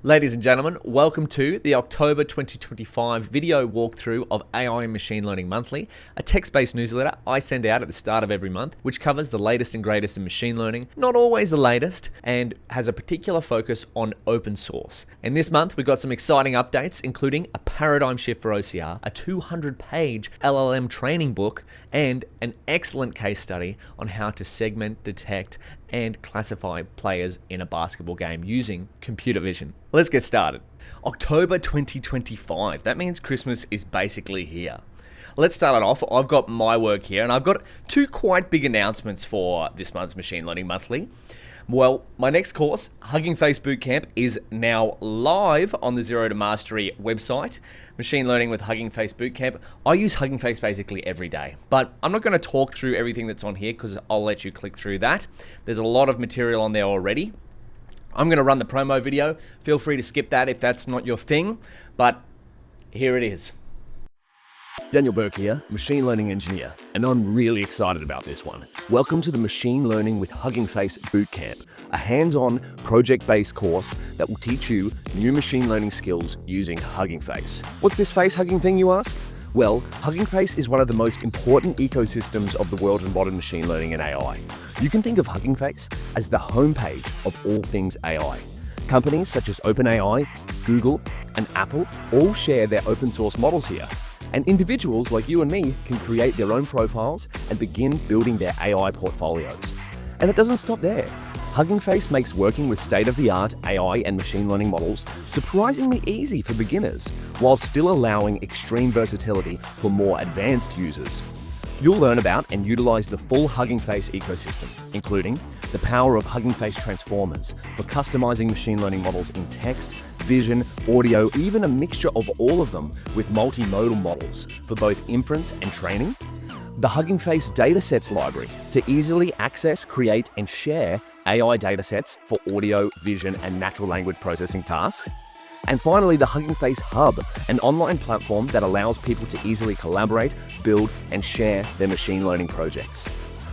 Ladies and gentlemen, welcome to the October 2025 video walkthrough of AI and Machine Learning Monthly, a text-based newsletter I send out at the start of every month, which covers the latest and greatest in machine learning, not always the latest, and has a particular focus on open source. And this month, we've got some exciting updates, including a paradigm shift for OCR, a 200-page LLM training book, and an excellent case study on how to segment, detect, and classify players in a basketball game using computer vision. Let's get started. October 2025, that means Christmas is basically here. Let's start it off. I've got my work here, and I've got two quite big announcements for this month's Machine Learning Monthly. Well, my next course, Hugging Face Bootcamp, is now live on the Zero to Mastery website, Machine Learning with Hugging Face Bootcamp. I use Hugging Face basically every day, but I'm not going to talk through everything that's on here because I'll let you click through that. There's a lot of material on there already. I'm going to run the promo video. Feel free to skip that if that's not your thing, but here it is. Daniel Burke here, Machine Learning Engineer, and I'm really excited about this one. Welcome to the Machine Learning with Hugging Face Bootcamp, a hands-on, project-based course that will teach you new machine learning skills using Hugging Face. What's this face hugging thing, you ask? Well, Hugging Face is one of the most important ecosystems of the world in modern machine learning and AI. You can think of Hugging Face as the homepage of all things AI. Companies such as OpenAI, Google, and Apple all share their open source models here. And individuals like you and me can create their own profiles and begin building their AI portfolios. And it doesn't stop there. Hugging Face makes working with state-of-the-art AI and machine learning models surprisingly easy for beginners, while still allowing extreme versatility for more advanced users. You'll learn about and utilize the full Hugging Face ecosystem, including the power of Hugging Face transformers for customizing machine learning models in text, vision, audio, even a mixture of all of them with multimodal models for both inference and training. The Hugging Face datasets library to easily access, create, and share AI datasets for audio, vision, and natural language processing tasks. And finally, the Hugging Face Hub, an online platform that allows people to easily collaborate, build, and share their machine learning projects.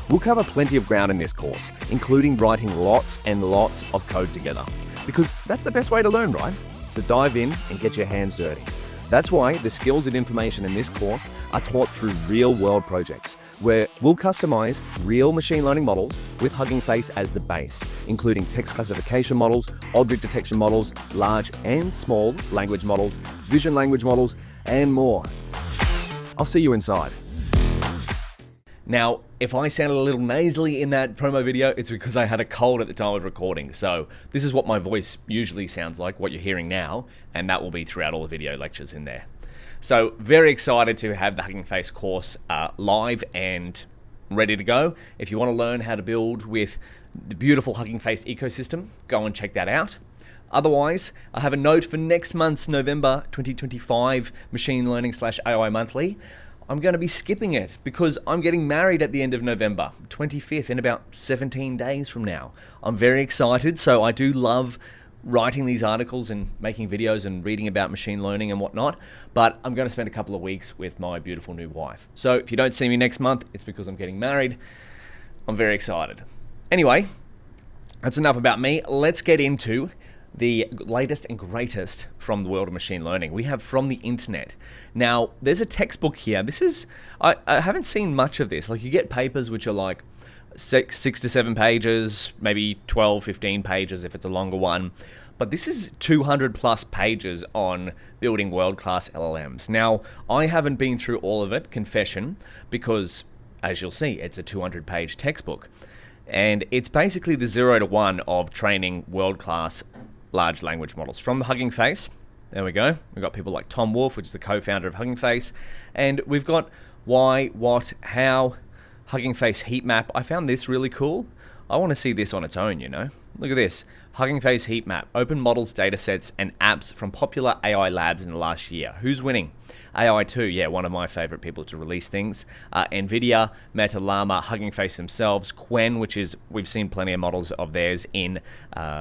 We'll cover plenty of ground in this course, including writing lots and lots of code together. Because that's the best way to learn, right? So dive in and get your hands dirty. That's why the skills and information in this course are taught through real-world projects, where we'll customize real machine learning models with Hugging Face as the base, including text classification models, object detection models, large and small language models, vision language models, and more. I'll see you inside. Now, if I sounded a little nasally in that promo video, it's because I had a cold at the time of recording. So this is what my voice usually sounds like, what you're hearing now, and that will be throughout all the video lectures in there. So very excited to have the Hugging Face course live and ready to go. If you want to learn how to build with the beautiful Hugging Face ecosystem, go and check that out. Otherwise, I have a note for next month's November 2025 Machine Learning / AI Monthly. I'm going to be skipping it because I'm getting married at the end of November, 25th, in about 17 days from now. I'm very excited, so I do love writing these articles and making videos and reading about machine learning and whatnot, but I'm going to spend a couple of weeks with my beautiful new wife. So if you don't see me next month, it's because I'm getting married. I'm very excited. Anyway, that's enough about me. Let's get into the latest and greatest from the world of machine learning. We have from the internet. Now, there's a textbook here. This is, I haven't seen much of this. Like, you get papers which are like 6 to 7 pages, maybe 12, 15 pages if it's a longer one. But this is 200 plus pages on building world-class LLMs. Now, I haven't been through all of it, confession, because as you'll see, it's a 200-page textbook. And it's basically the 0 to 1 of training world-class large language models from Hugging Face. There we go. We've got people like Tom Wolfe, which is the co-founder of Hugging Face. And we've got why, what, how, Hugging Face heat map. I found this really cool. I want to see this on its own, you know. Look at this. Hugging Face heat map. Open models, datasets, and apps from popular AI labs in the last year. Who's winning? AI2, yeah, one of my favorite people to release things. NVIDIA, Meta, Llama, Hugging Face themselves, Qwen, which is, we've seen plenty of models of theirs in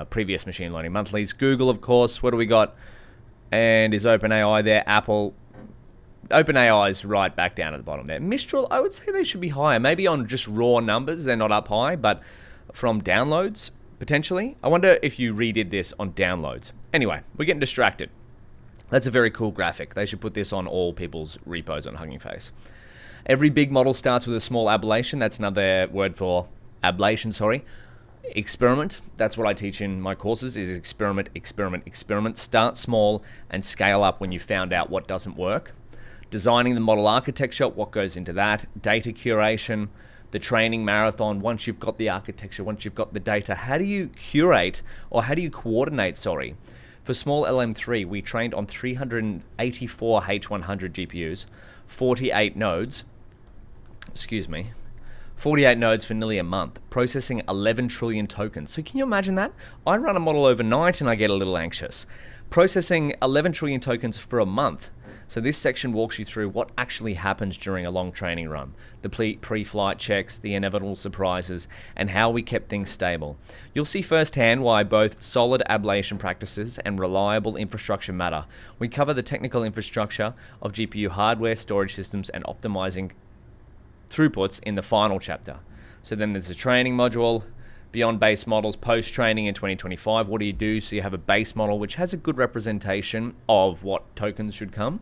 previous Machine Learning Monthlies. Google, of course, what do we got? And is OpenAI there? Apple. OpenAI is right back down at the bottom there. Mistral, I would say they should be higher. Maybe on just raw numbers, they're not up high, but from downloads, potentially. I wonder if you redid this on downloads. anyway, we're getting distracted. That's a very cool graphic. They should put this on all people's repos on Hugging Face. Every big model starts with a small ablation. That's another word for ablation, sorry. Experiment. That's what I teach in my courses is experiment, experiment, experiment. Start small and scale up when you found out what doesn't work. Designing the model architecture, what goes into that. Data curation, the training marathon. Once you've got the architecture, once you've got the data, how do you curate or how do you coordinate, For Smol LM3, we trained on 384 H100 GPUs, 48 nodes, 48 nodes for nearly a month, processing 11 trillion tokens. So can you imagine that? I run a model overnight and I get a little anxious. Processing 11 trillion tokens for a month. So this section walks you through what actually happens during a long training run, the pre-flight checks, the inevitable surprises, and how we kept things stable. You'll see firsthand why both solid ablation practices and reliable infrastructure matter. We cover the technical infrastructure of GPU hardware, storage systems, and optimizing throughputs in the final chapter. So then there's a training module, beyond base models, post-training in 2025. What do you do? So you have a base model which has a good representation of what tokens should come.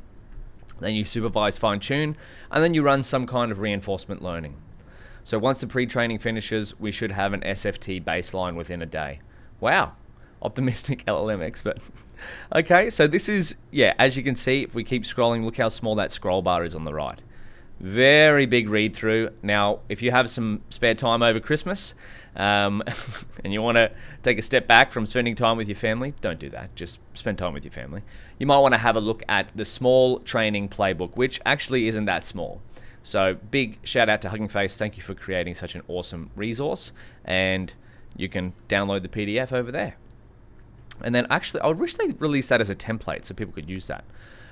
Then you supervise, fine-tune, and then you run some kind of reinforcement learning. So once the pre-training finishes, we should have an SFT baseline within a day. Wow, optimistic LLM expert. Okay, so this is, as you can see, if we keep scrolling, look how small that scroll bar is on the right. Very big read through. Now, if you have some spare time over Christmas and you want to take a step back from spending time with your family, don't do that. Just spend time with your family. You might want to have a look at the Smol Training Playbook, which actually isn't that small. So big shout out to Hugging Face. Thank you for creating such an awesome resource. And you can download the PDF over there. And then actually, I wish they released that as a template so people could use that.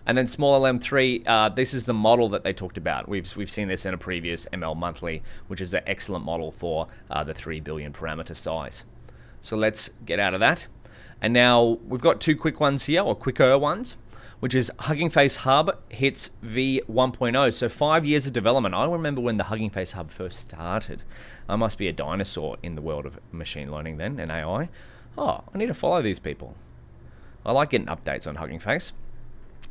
And then Smol LM3, this is the model that they talked about. We've seen this in a previous ML Monthly, which is an excellent model for the 3 billion parameter size. So let's get out of that. And now we've got two quick ones here, or quicker ones, which is Hugging Face Hub hits V1.0. So 5 years of development. I remember when the Hugging Face Hub first started. I must be a dinosaur in the world of machine learning then, and AI. Oh, I need to follow these people. I like getting updates on Hugging Face.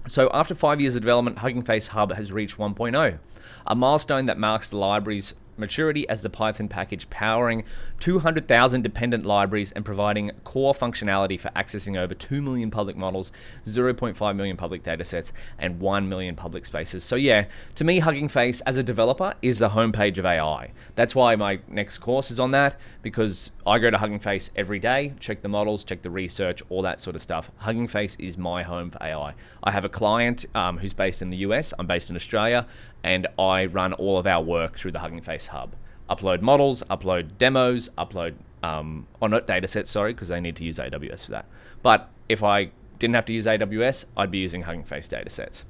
So after 5 years of development, Hugging Face Hub has reached 1.0, a milestone that marks the library's maturity as the Python package powering 200,000 dependent libraries and providing core functionality for accessing over 2 million public models, 0.5 million public datasets, and 1 million public spaces. So yeah, to me, Hugging Face as a developer is the homepage of AI. That's why my next course is on that, because I go to Hugging Face every day, check the models, check the research, all that sort of stuff. Hugging Face is my home for AI. I have a client who's based in the US, I'm based in Australia, and I run all of our work through the Hugging Face Hub. Upload models, upload demos, upload, not datasets, sorry, because they need to use AWS for that. But if I didn't have to use AWS, I'd be using Hugging Face datasets.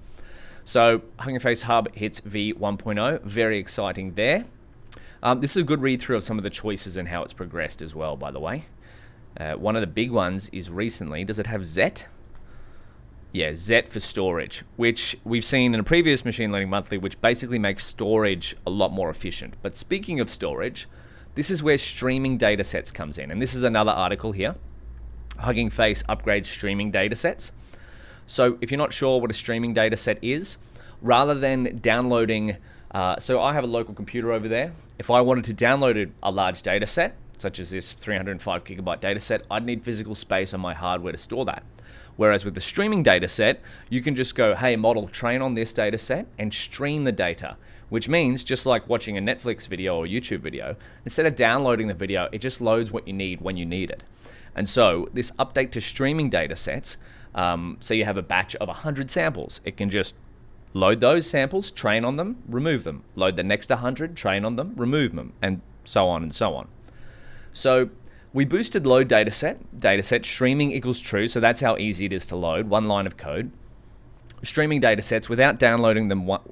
So Hugging Face Hub hits V1.0, very exciting there. This is a good read through of some of the choices and how it's progressed as well, by the way. One of the big ones is recently, does it have ZET? Yeah, ZET for storage, which we've seen in a previous Machine Learning Monthly, which basically makes storage a lot more efficient. But speaking of storage, this is where streaming datasets comes in. And this is another article here. Hugging Face upgrades streaming datasets. So if you're not sure what a streaming dataset is, rather than downloading, so I have a local computer over there. If I wanted to download a large dataset, such as this 305 gigabyte dataset, I'd need physical space on my hardware to store that. Whereas with the streaming data set, you can just go, hey, model, train on this data set and stream the data, which means just like watching a Netflix video or YouTube video, instead of downloading the video, it just loads what you need when you need it. And so this update to streaming data sets, so you have a batch of 100 samples, it can just load those samples, train on them, remove them, load the next 100, train on them, remove them, and so on and so on. So we boosted load dataset streaming equals true, so that's how easy it is to load, one line of code. Streaming datasets without downloading them with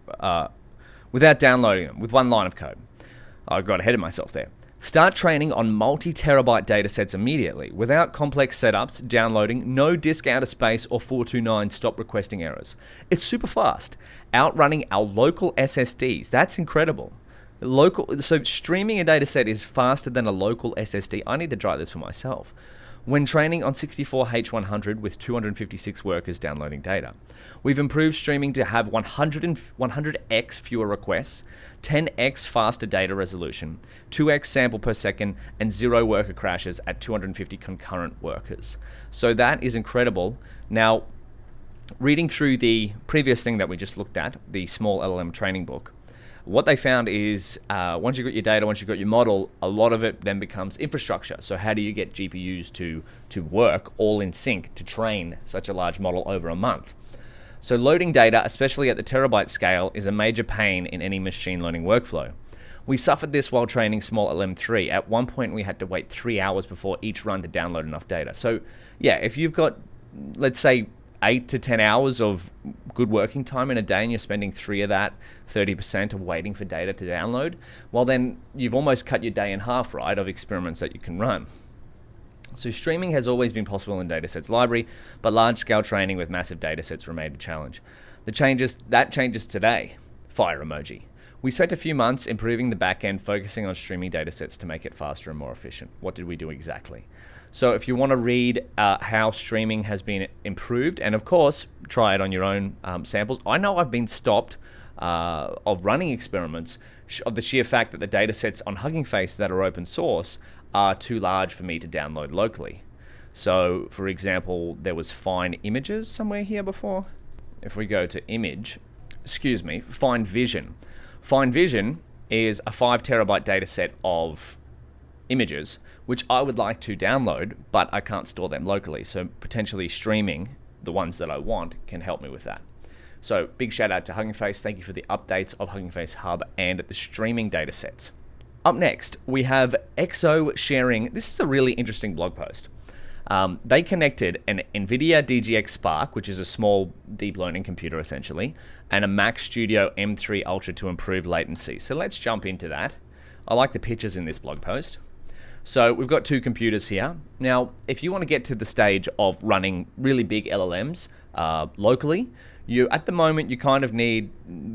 one line of code. I got ahead of myself there. Start training on multi-terabyte datasets immediately, without complex setups, downloading, no disk out of space or 429 stop requesting errors. It's super fast, outrunning our local SSDs. That's incredible. So streaming a dataset is faster than a local SSD. I need to try this for myself. when training on 64H100 with 256 workers downloading data. We've improved streaming to have 100x fewer requests, 10x faster data resolution, 2x sample per second, and 0 worker crashes at 250 concurrent workers. So that is incredible. Now, reading through the previous thing that we just looked at, the Smol LLM training book, what they found is once you've got your data, once you've got your model, a lot of it then becomes infrastructure. So how do you get GPUs to work all in sync to train such a large model over a month? So loading data, especially at the terabyte scale, is a major pain in any machine learning workflow. We suffered this while training Smol LM3. At one point, we had to wait 3 hours before each run to download enough data. So yeah, if you've got, let's say, 8 to 10 hours of good working time in a day and you're spending 3 of that, 30% of waiting for data to download, well then you've almost cut your day in half, right, of experiments that you can run. So streaming has always been possible in datasets library, but large-scale training with massive datasets remained a challenge. That changes today. Fire emoji. We spent a few months improving the backend, focusing on streaming datasets to make it faster and more efficient. What did we do exactly? So if you want to read how streaming has been improved, and of course, try it on your own samples. I know I've been stopped of running experiments of the sheer fact that the datasets on Hugging Face that are open source are too large for me to download locally. So, for example, there was Fine Images somewhere here before. If we go to image, Fine Vision. Fine Vision is a 5 terabyte dataset of images, which I would like to download, but I can't store them locally. So potentially streaming the ones that I want can help me with that. So big shout out to Hugging Face. Thank you for the updates of Hugging Face Hub and the streaming datasets. Up next, we have EXO sharing. This is a really interesting blog post. They connected an NVIDIA DGX Spark, which is a small deep learning computer essentially, and a Mac Studio M3 Ultra to improve latency. So let's jump into that. I like the pictures in this blog post. So we've got 2 computers here. Now, if you want to get to the stage of running really big LLMs locally, at the moment you kind of need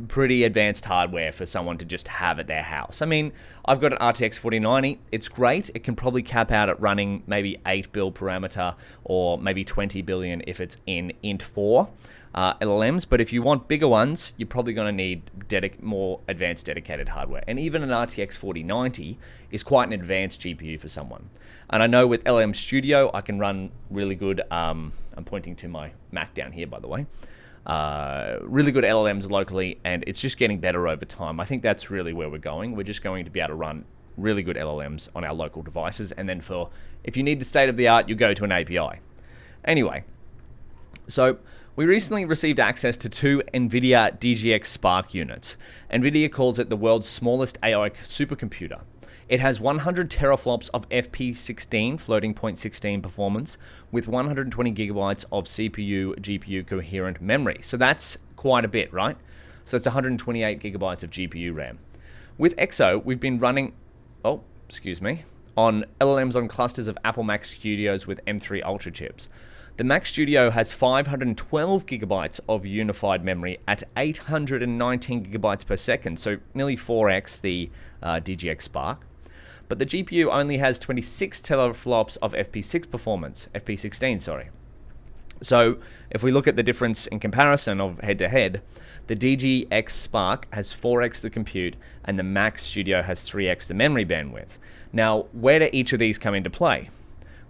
pretty advanced hardware for someone to just have at their house. I mean, I've got an RTX 4090. It's great. It can probably cap out at running maybe 8 bill parameter or maybe 20 billion if it's in int4 LLMs. But if you want bigger ones, you're probably going to need more advanced dedicated hardware. And even an RTX 4090 is quite an advanced GPU for someone. And I know with LLM Studio, I can run really good, I'm pointing to my Mac down here, by the way. Really good LLMs locally, and it's just getting better over time. I think that's really where we're going. We're just going to be able to run really good LLMs on our local devices, and then if you need the state of the art, you go to an API. Anyway, so we recently received access to 2 NVIDIA DGX Spark units. NVIDIA calls it the world's smallest AI supercomputer. It has 100 teraflops of FP16 floating point 16 performance with 120 gigabytes of CPU, GPU coherent memory. So that's quite a bit, right? So that's 128 gigabytes of GPU RAM. With EXO, we've been running, on LLMs on clusters of Apple Mac Studios with M3 Ultra chips. The Mac Studio has 512 gigabytes of unified memory at 819 gigabytes per second, so nearly 4x the DGX Spark. But the GPU only has 26 teraflops of FP16, sorry. So if we look at the difference in comparison of head-to-head, the DGX Spark has 4x the compute and the Mac Studio has 3x the memory bandwidth. Now, where do each of these come into play?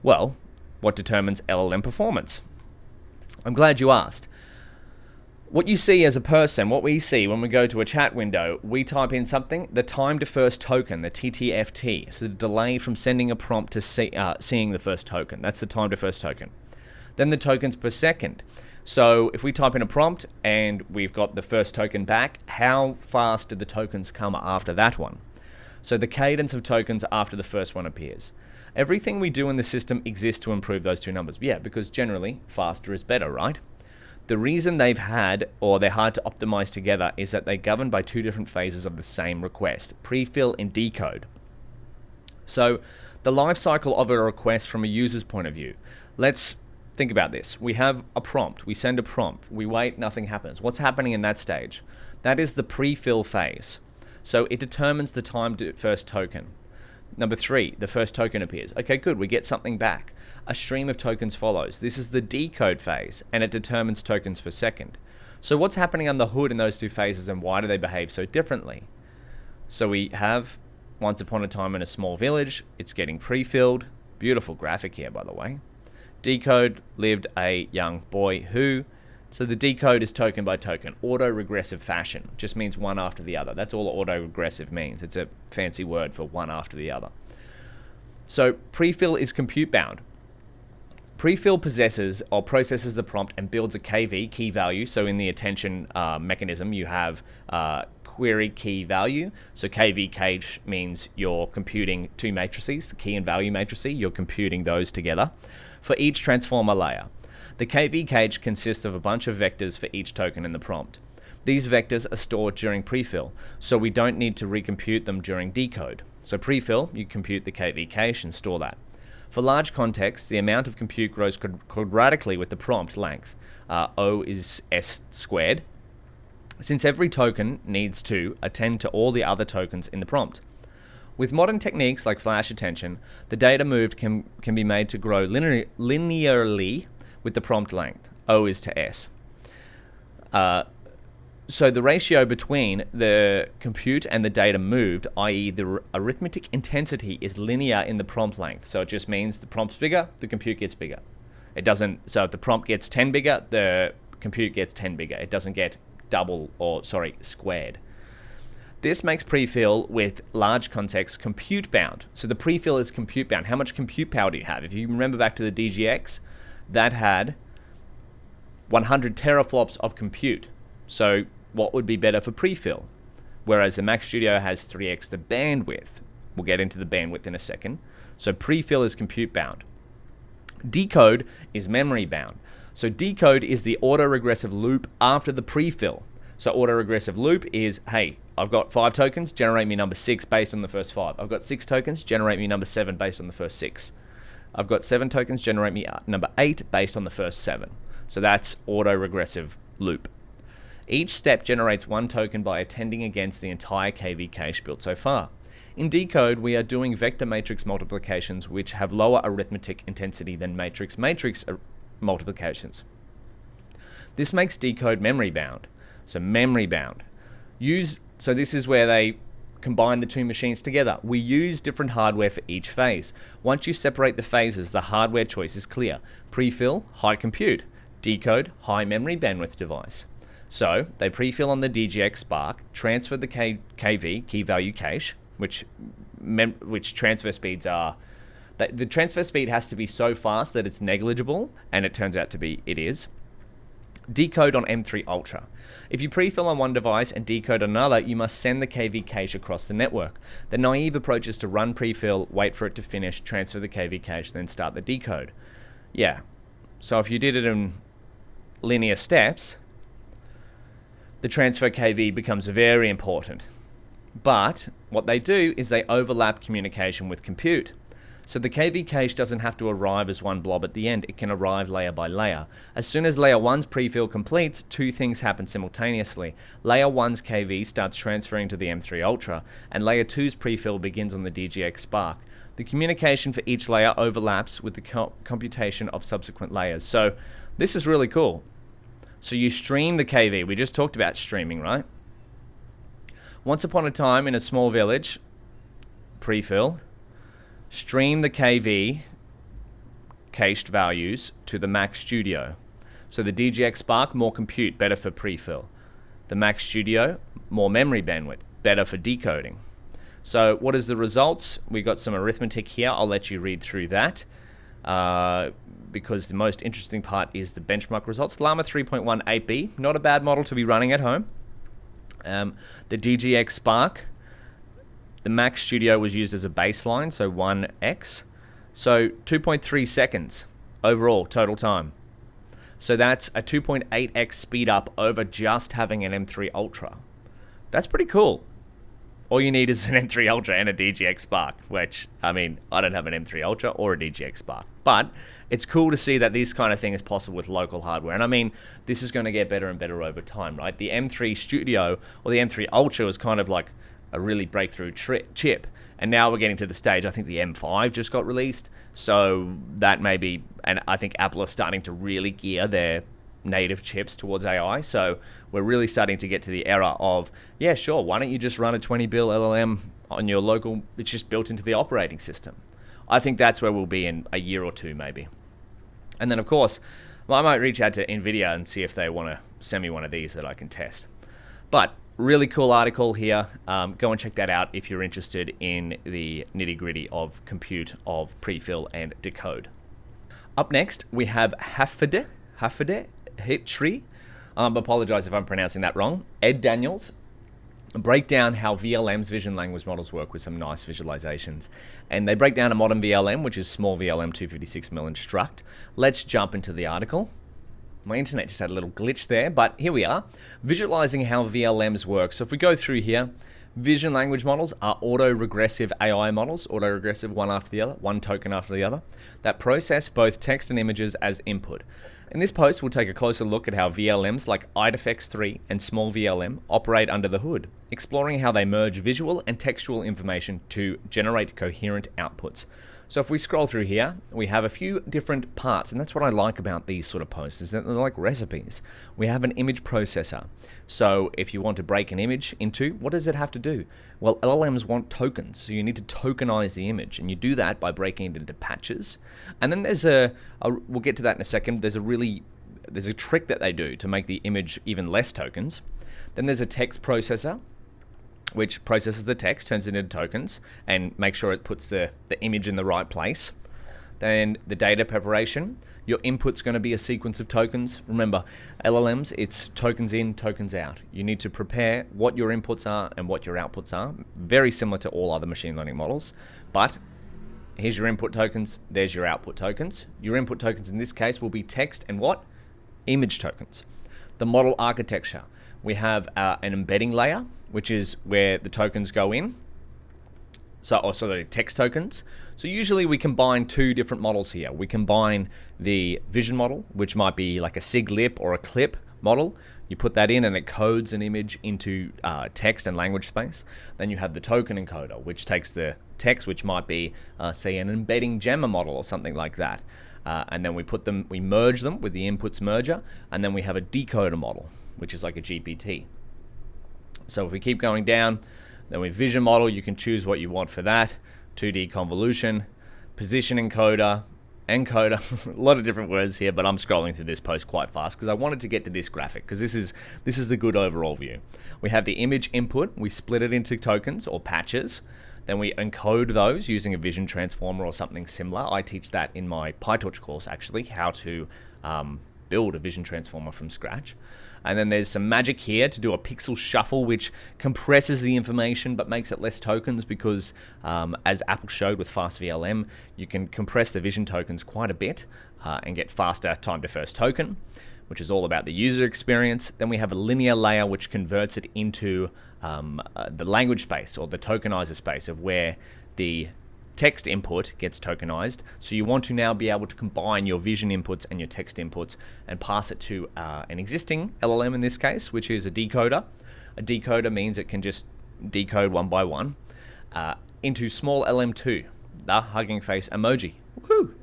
Well, what determines LLM performance? I'm glad you asked. What you see as a person, what we see when we go to a chat window, we type in something, the time to first token, the TTFT, so the delay from sending a prompt to seeing the first token. That's the time to first token. Then the tokens per second. So if we type in a prompt and we've got the first token back, how fast do the tokens come after that one? So the cadence of tokens after the first one appears. Everything we do in the system exists to improve those 2 numbers. Yeah, because generally faster is better, right? The reason they're hard to optimize together is that they're governed by 2 different phases of the same request, prefill and decode. So the life cycle of a request from a user's point of view. Let's think about this. We have a prompt. We send a prompt. We wait, nothing happens. What's happening in that stage? That is the prefill phase. So it determines the time to first token. Number 3, the first token appears. Okay, good, we get something back. a stream of tokens follows. This is the decode phase, and it determines tokens per second. So what's happening under the hood in those two phases, and why do they behave so differently? So we have once upon a time in a small village, it's getting pre-filled. Beautiful graphic here, by the way. Decode lived a young boy who, so the decode is token by token, auto-regressive fashion, just means one after the other. That's all auto-regressive means. It's a fancy word for one after the other. So pre-fill is compute bound. Pre-fill possesses or processes the prompt and builds a KV, key value. So in the attention mechanism, you have query key value. So KV cache means you're computing two matrices, the key and value matrice. You're computing those together for each transformer layer. The KV cache consists of a bunch of vectors for each token in the prompt. These vectors are stored during prefill, so we don't need to recompute them during decode. So prefill, you compute the KV cache and store that. For large context, the amount of compute grows quadratically with the prompt length. O is S squared, since every token needs to attend to all the other tokens in the prompt. With modern techniques like flash attention, the data moved can be made to grow linearly with the prompt length. O is to S. So the ratio between the compute and the data moved, i.e. the arithmetic intensity, is linear in the prompt length. So it just means the prompt's bigger, the compute gets bigger. It doesn't, so if the prompt gets 10 bigger, the compute gets 10 bigger. It doesn't get squared. This makes prefill with large context compute bound. So the prefill is compute bound. How much compute power do you have? If you remember back to the DGX, that had 100 teraflops of compute. So what would be better for prefill? Whereas the Mac Studio has 3x the bandwidth. We'll get into the bandwidth in a second. So prefill is compute bound. Decode is memory bound. So decode is the autoregressive loop after the prefill. So autoregressive loop is, hey, I've got 5 tokens, generate me number 6 based on the first 5. I've got 6 tokens, generate me number 7 based on the first 6. I've got 7 tokens, generate me number 8 based on the first 7. So that's autoregressive loop. Each step generates 1 token by attending against the entire KV cache built so far. In decode, we are doing vector matrix multiplications which have lower arithmetic intensity than matrix-matrix multiplications. This makes decode memory bound. So memory bound. So this is where they combine the two machines together. We use different hardware for each phase. Once you separate the phases, the hardware choice is clear. Prefill, high compute. Decode, high memory bandwidth device. So they prefill on the DGX Spark, transfer the KV, key value cache, which transfer speeds are... The transfer speed has to be so fast that it's negligible, and it turns out to be, it is. Decode on M3 Ultra. If you prefill on one device and decode on another, you must send the KV cache across the network. The naive approach is to run prefill, wait for it to finish, transfer the KV cache, then start the decode. Yeah, so if you did it in linear steps, the transfer KV becomes very important. But what they do is they overlap communication with compute. So the KV cache doesn't have to arrive as one blob at the end, it can arrive layer by layer. As soon as layer 1's prefill completes, 2 things happen simultaneously. Layer 1's KV starts transferring to the M3 Ultra, and layer 2's prefill begins on the DGX Spark. The communication for each layer overlaps with the computation of subsequent layers. So this is really cool. So you stream the KV, we just talked about streaming, right? Once upon a time in a small village, prefill, stream the KV cached values to the Mac Studio. So the DGX Spark, more compute, better for prefill. The Mac Studio, more memory bandwidth, better for decoding. So what is the results? We got some arithmetic here. I'll let you read through that because the most interesting part is the benchmark results. Llama 3.1 8B, not a bad model to be running at home. The DGX Spark, the Mac Studio was used as a baseline, so 1x. So 2.3 seconds overall, total time. So that's a 2.8x speed up over just having an M3 Ultra. That's pretty cool. All you need is an M3 Ultra and a DGX Spark, which, I mean, I don't have an M3 Ultra or a DGX Spark. But it's cool to see that this kind of thing is possible with local hardware. And I mean, this is going to get better and better over time, right? The M3 Studio or the M3 Ultra was kind of like a really breakthrough chip. And now we're getting to the stage, I think the M5 just got released, so that may be, and I think Apple are starting to really gear their native chips towards AI, so we're really starting to get to the era of, yeah, sure, why don't you just run a 20 bill LLM on your local, it's just built into the operating system. I think that's where we'll be in a year or two maybe. And then of course, well, I might reach out to NVIDIA and see if they want to send me one of these that I can test. But really cool article here. Go and check that out if you're interested in the nitty-gritty of compute, of prefill and decode. Up next, we have RF-DETR apologize if I'm pronouncing that wrong. Ed Daniels break down how VLMs, vision language models, work with some nice visualizations. And they break down a ModernVLM, which is small VLM 256mm struct. Let's jump into the article. My internet just had a little glitch there, but here we are. Visualizing how VLMs work. So if we go through here, vision language models are autoregressive AI models, autoregressive one after the other, one token after the other, that process both text and images as input. In this post, we'll take a closer look at how VLMs like IDFX3 and Smol VLM operate under the hood, exploring how they merge visual and textual information to generate coherent outputs. So if we scroll through here, we have a few different parts, and that's what I like about these sort of posts, is that they're like recipes. We have an image processor. So if you want to break an image into, what does it have to do? Well, LLMs want tokens, so you need to tokenize the image, and you do that by breaking it into patches. And then there's we'll get to that in a second, there's a trick that they do to make the image even less tokens. Then there's a text processor, which processes the text, turns it into tokens, and makes sure it puts the image in the right place. Then the data preparation. Your input's going to be a sequence of tokens. Remember, LLMs, it's tokens in, tokens out. You need to prepare what your inputs are and what your outputs are. Very similar to all other machine learning models. But here's your input tokens, there's your output tokens. Your input tokens in this case will be text and what? Image tokens. The model architecture. We have an embedding layer, which is where the tokens go in. So the text tokens. So usually we combine two different models here. We combine the vision model, which might be like a SIG-LIP or a CLIP model. You put that in and it codes an image into text and language space. Then you have the token encoder, which takes the text, which might be, say, an embedding gemma model or something like that. And then we merge them with the inputs merger, and then we have a decoder model, which is like a GPT. So if we keep going down, then with vision model, you can choose what you want for that. 2D convolution, position encoder, a lot of different words here, but I'm scrolling through this post quite fast because I wanted to get to this graphic because this is the good overall view. We have the image input, we split it into tokens or patches, then we encode those using a vision transformer or something similar. I teach that in my PyTorch course actually, how to build a vision transformer from scratch. And then there's some magic here to do a pixel shuffle, which compresses the information but makes it less tokens because, as Apple showed with FastVLM, you can compress the vision tokens quite a bit and get faster time to first token, which is all about the user experience. Then we have a linear layer, which converts it into the language space or the tokenizer space of where the text input gets tokenized. So you want to now be able to combine your vision inputs and your text inputs and pass it to an existing LLM in this case, which is a decoder. A decoder means it can just decode one by one into small LM2, the hugging face emoji. Woohoo!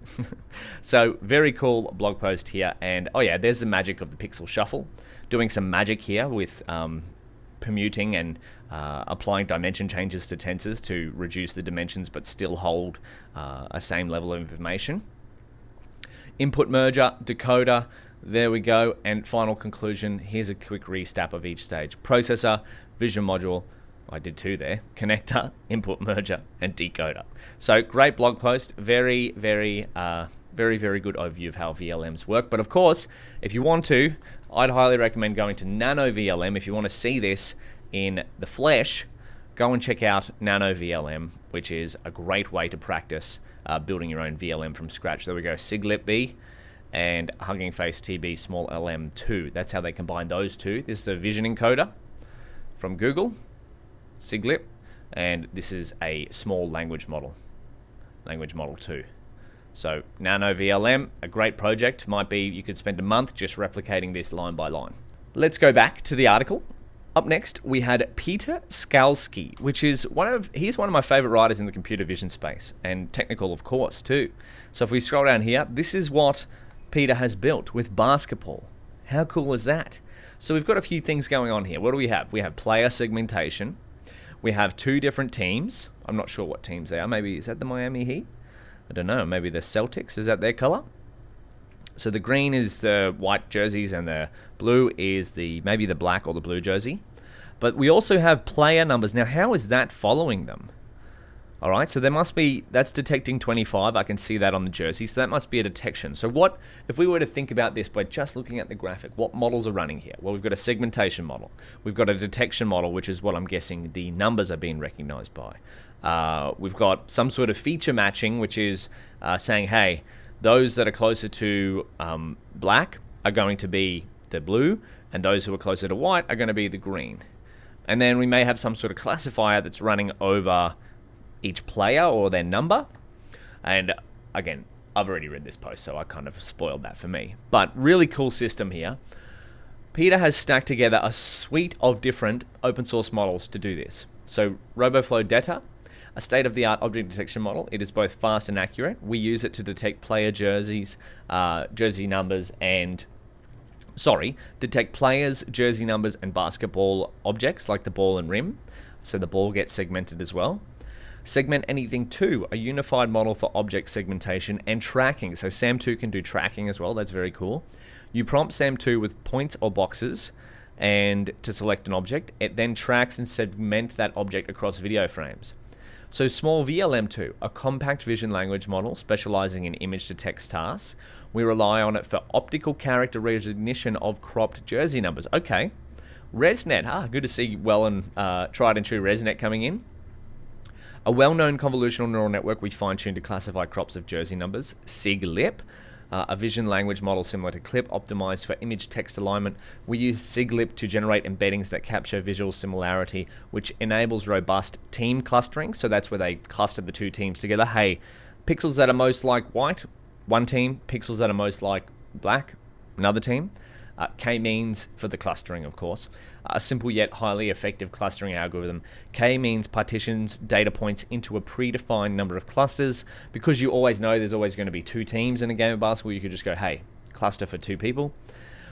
So very cool blog post here. And oh yeah, there's the magic of the pixel shuffle. Doing some magic here with permuting and applying dimension changes to tensors to reduce the dimensions but still hold a same level of information. Input merger, decoder, there we go. And final conclusion, here's a quick recap of each stage. Processor, vision module, I did two there, connector, input merger, and decoder. So great blog post, very, very good overview of how VLMs work. But of course, if you want to, I'd highly recommend going to NanoVLM. If you want to see this in the flesh, go and check out NanoVLM, which is a great way to practice building your own VLM from scratch. There we go, SIG-LIP-B and Hugging Face TB Small LM2. That's how they combine those two. This is a vision encoder from Google, SIG-LIP, and this is a small language model 2. So NanoVLM, a great project. Might be you could spend a month just replicating this line by line. Let's go back to the article. Up next, we had Peter Skalski, which is he's one of my favorite writers in the computer vision space, and technical, of course, too. So if we scroll down here, this is what Peter has built with basketball. How cool is that? So we've got a few things going on here. What do we have? We have player segmentation. We have two different teams. I'm not sure what teams they are. Maybe, is that the Miami Heat? I don't know. Maybe the Celtics. Is that their color? So the green is the white jerseys and the blue is maybe the black or the blue jersey. But we also have player numbers. Now, how is that following them? All right, so that's detecting 25. I can see that on the jersey. So that must be a detection. So if we were to think about this by just looking at the graphic, what models are running here? Well, we've got a segmentation model. We've got a detection model, which is what I'm guessing the numbers are being recognized by. We've got some sort of feature matching, which is saying, hey, those that are closer to black are going to be the blue, and those who are closer to white are going to be the green. And then we may have some sort of classifier that's running over each player or their number. And again, I've already read this post, so I kind of spoiled that for me. But really cool system here. Peter has stacked together a suite of different open source models to do this. So RoboFlow DETR, a state-of-the-art object detection model. It is both fast and accurate. We use it to detect player jerseys, jersey numbers, and detect players, jersey numbers, and basketball objects like the ball and rim. So the ball gets segmented as well. Segment Anything 2, a unified model for object segmentation and tracking. So SAM2 can do tracking as well. That's very cool. You prompt SAM2 with points or boxes and to select an object. It then tracks and segments that object across video frames. So Smol VLM2, a compact vision language model specializing in image-to-text tasks. We rely on it for optical character recognition of cropped jersey numbers. Okay. ResNet. Good to see well and tried and true ResNet coming in. A well-known convolutional neural network we fine-tuned to classify crops of jersey numbers. SIGLIP, a vision language model similar to CLIP, optimized for image-text alignment. We use SIGLIP to generate embeddings that capture visual similarity, which enables robust team clustering. So that's where they clustered the two teams together. Hey, pixels that are most like white, one team. Pixels that are most like black, another team. K-means for the clustering, of course. A simple yet highly effective clustering algorithm. K-means partitions data points into a predefined number of clusters. Because you always know there's always going to be two teams in a game of basketball, you could just go, hey, cluster for two people.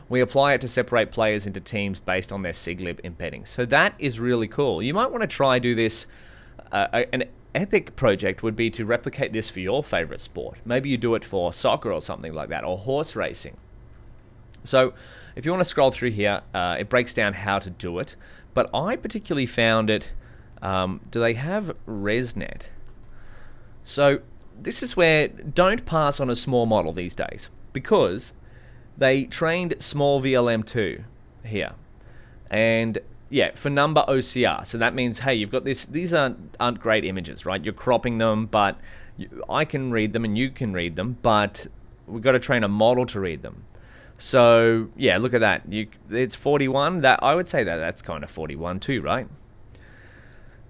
We apply it to separate players into teams based on their SIGLIP embeddings. So that is really cool. You might want to try do this. An epic project would be to replicate this for your favorite sport. Maybe you do it for soccer or something like that, or horse racing. So if you want to scroll through here, it breaks down how to do it. But I particularly found it, do they have ResNet? So this is where don't pass on a small model these days, because they trained Smol VLM2 here. And yeah, for number OCR. So that means, hey, you've got this, these aren't great images, right? You're cropping them, but I can read them and you can read them, but we've got to train a model to read them. So yeah, look at that. It's 41. That I would say that's kind of 41 too, right?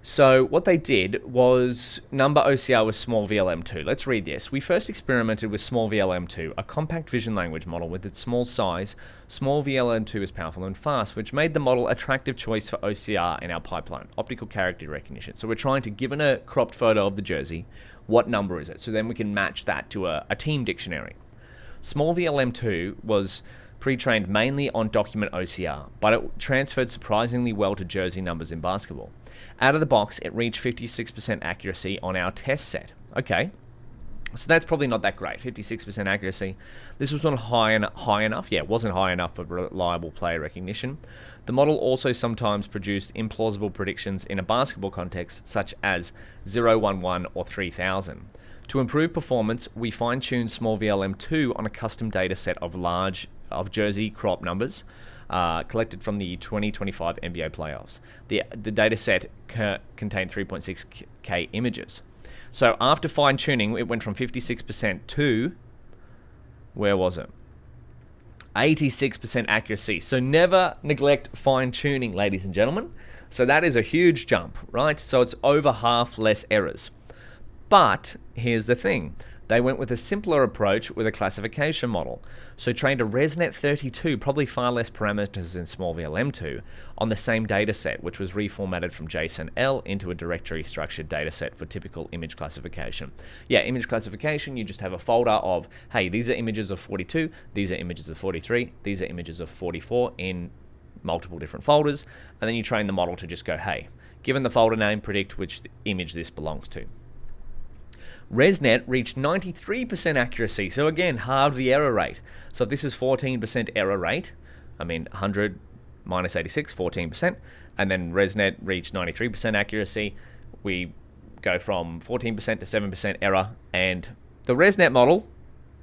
So what they did was number OCR with Smol VLM2. Let's read this. We first experimented with Smol VLM2, a compact vision language model. With its small size, Smol VLM2 is powerful and fast, which made the model attractive choice for OCR in our pipeline, optical character recognition. So we're trying to, given a cropped photo of the jersey, what number is it? So then we can match that to a team dictionary. Smol VLM2 was pre-trained mainly on document OCR, but it transferred surprisingly well to jersey numbers in basketball. Out of the box, it reached 56% accuracy on our test set. Okay, so that's probably not that great, 56% accuracy. This was not high enough. Yeah, it wasn't high enough for reliable player recognition. The model also sometimes produced implausible predictions in a basketball context, such as 011 or 3000. To improve performance, we fine-tuned Smol VLM2 on a custom data set of jersey crop numbers collected from the 2025 NBA playoffs. The data set contained 3.6K images. So after fine-tuning, it went from 56% to, where was it? 86% accuracy. So never neglect fine-tuning, ladies and gentlemen. So that is a huge jump, right? So it's over half less errors. But here's the thing. they went with a simpler approach with a classification model. So trained a ResNet 32, probably far less parameters than Smol VLM2, on the same dataset, which was reformatted from JSON-L into a directory structured dataset for typical image classification. Yeah, image classification, you just have a folder of, hey, these are images of 42, these are images of 43, these are images of 44 in multiple different folders, and then you train the model to just go, hey, given the folder name, predict which image this belongs to. ResNet reached 93% accuracy, so again, halved the error rate. So if this is 14% error rate, I mean 100 minus 86, 14%, and then ResNet reached 93% accuracy, we go from 14% to 7% error, and the ResNet model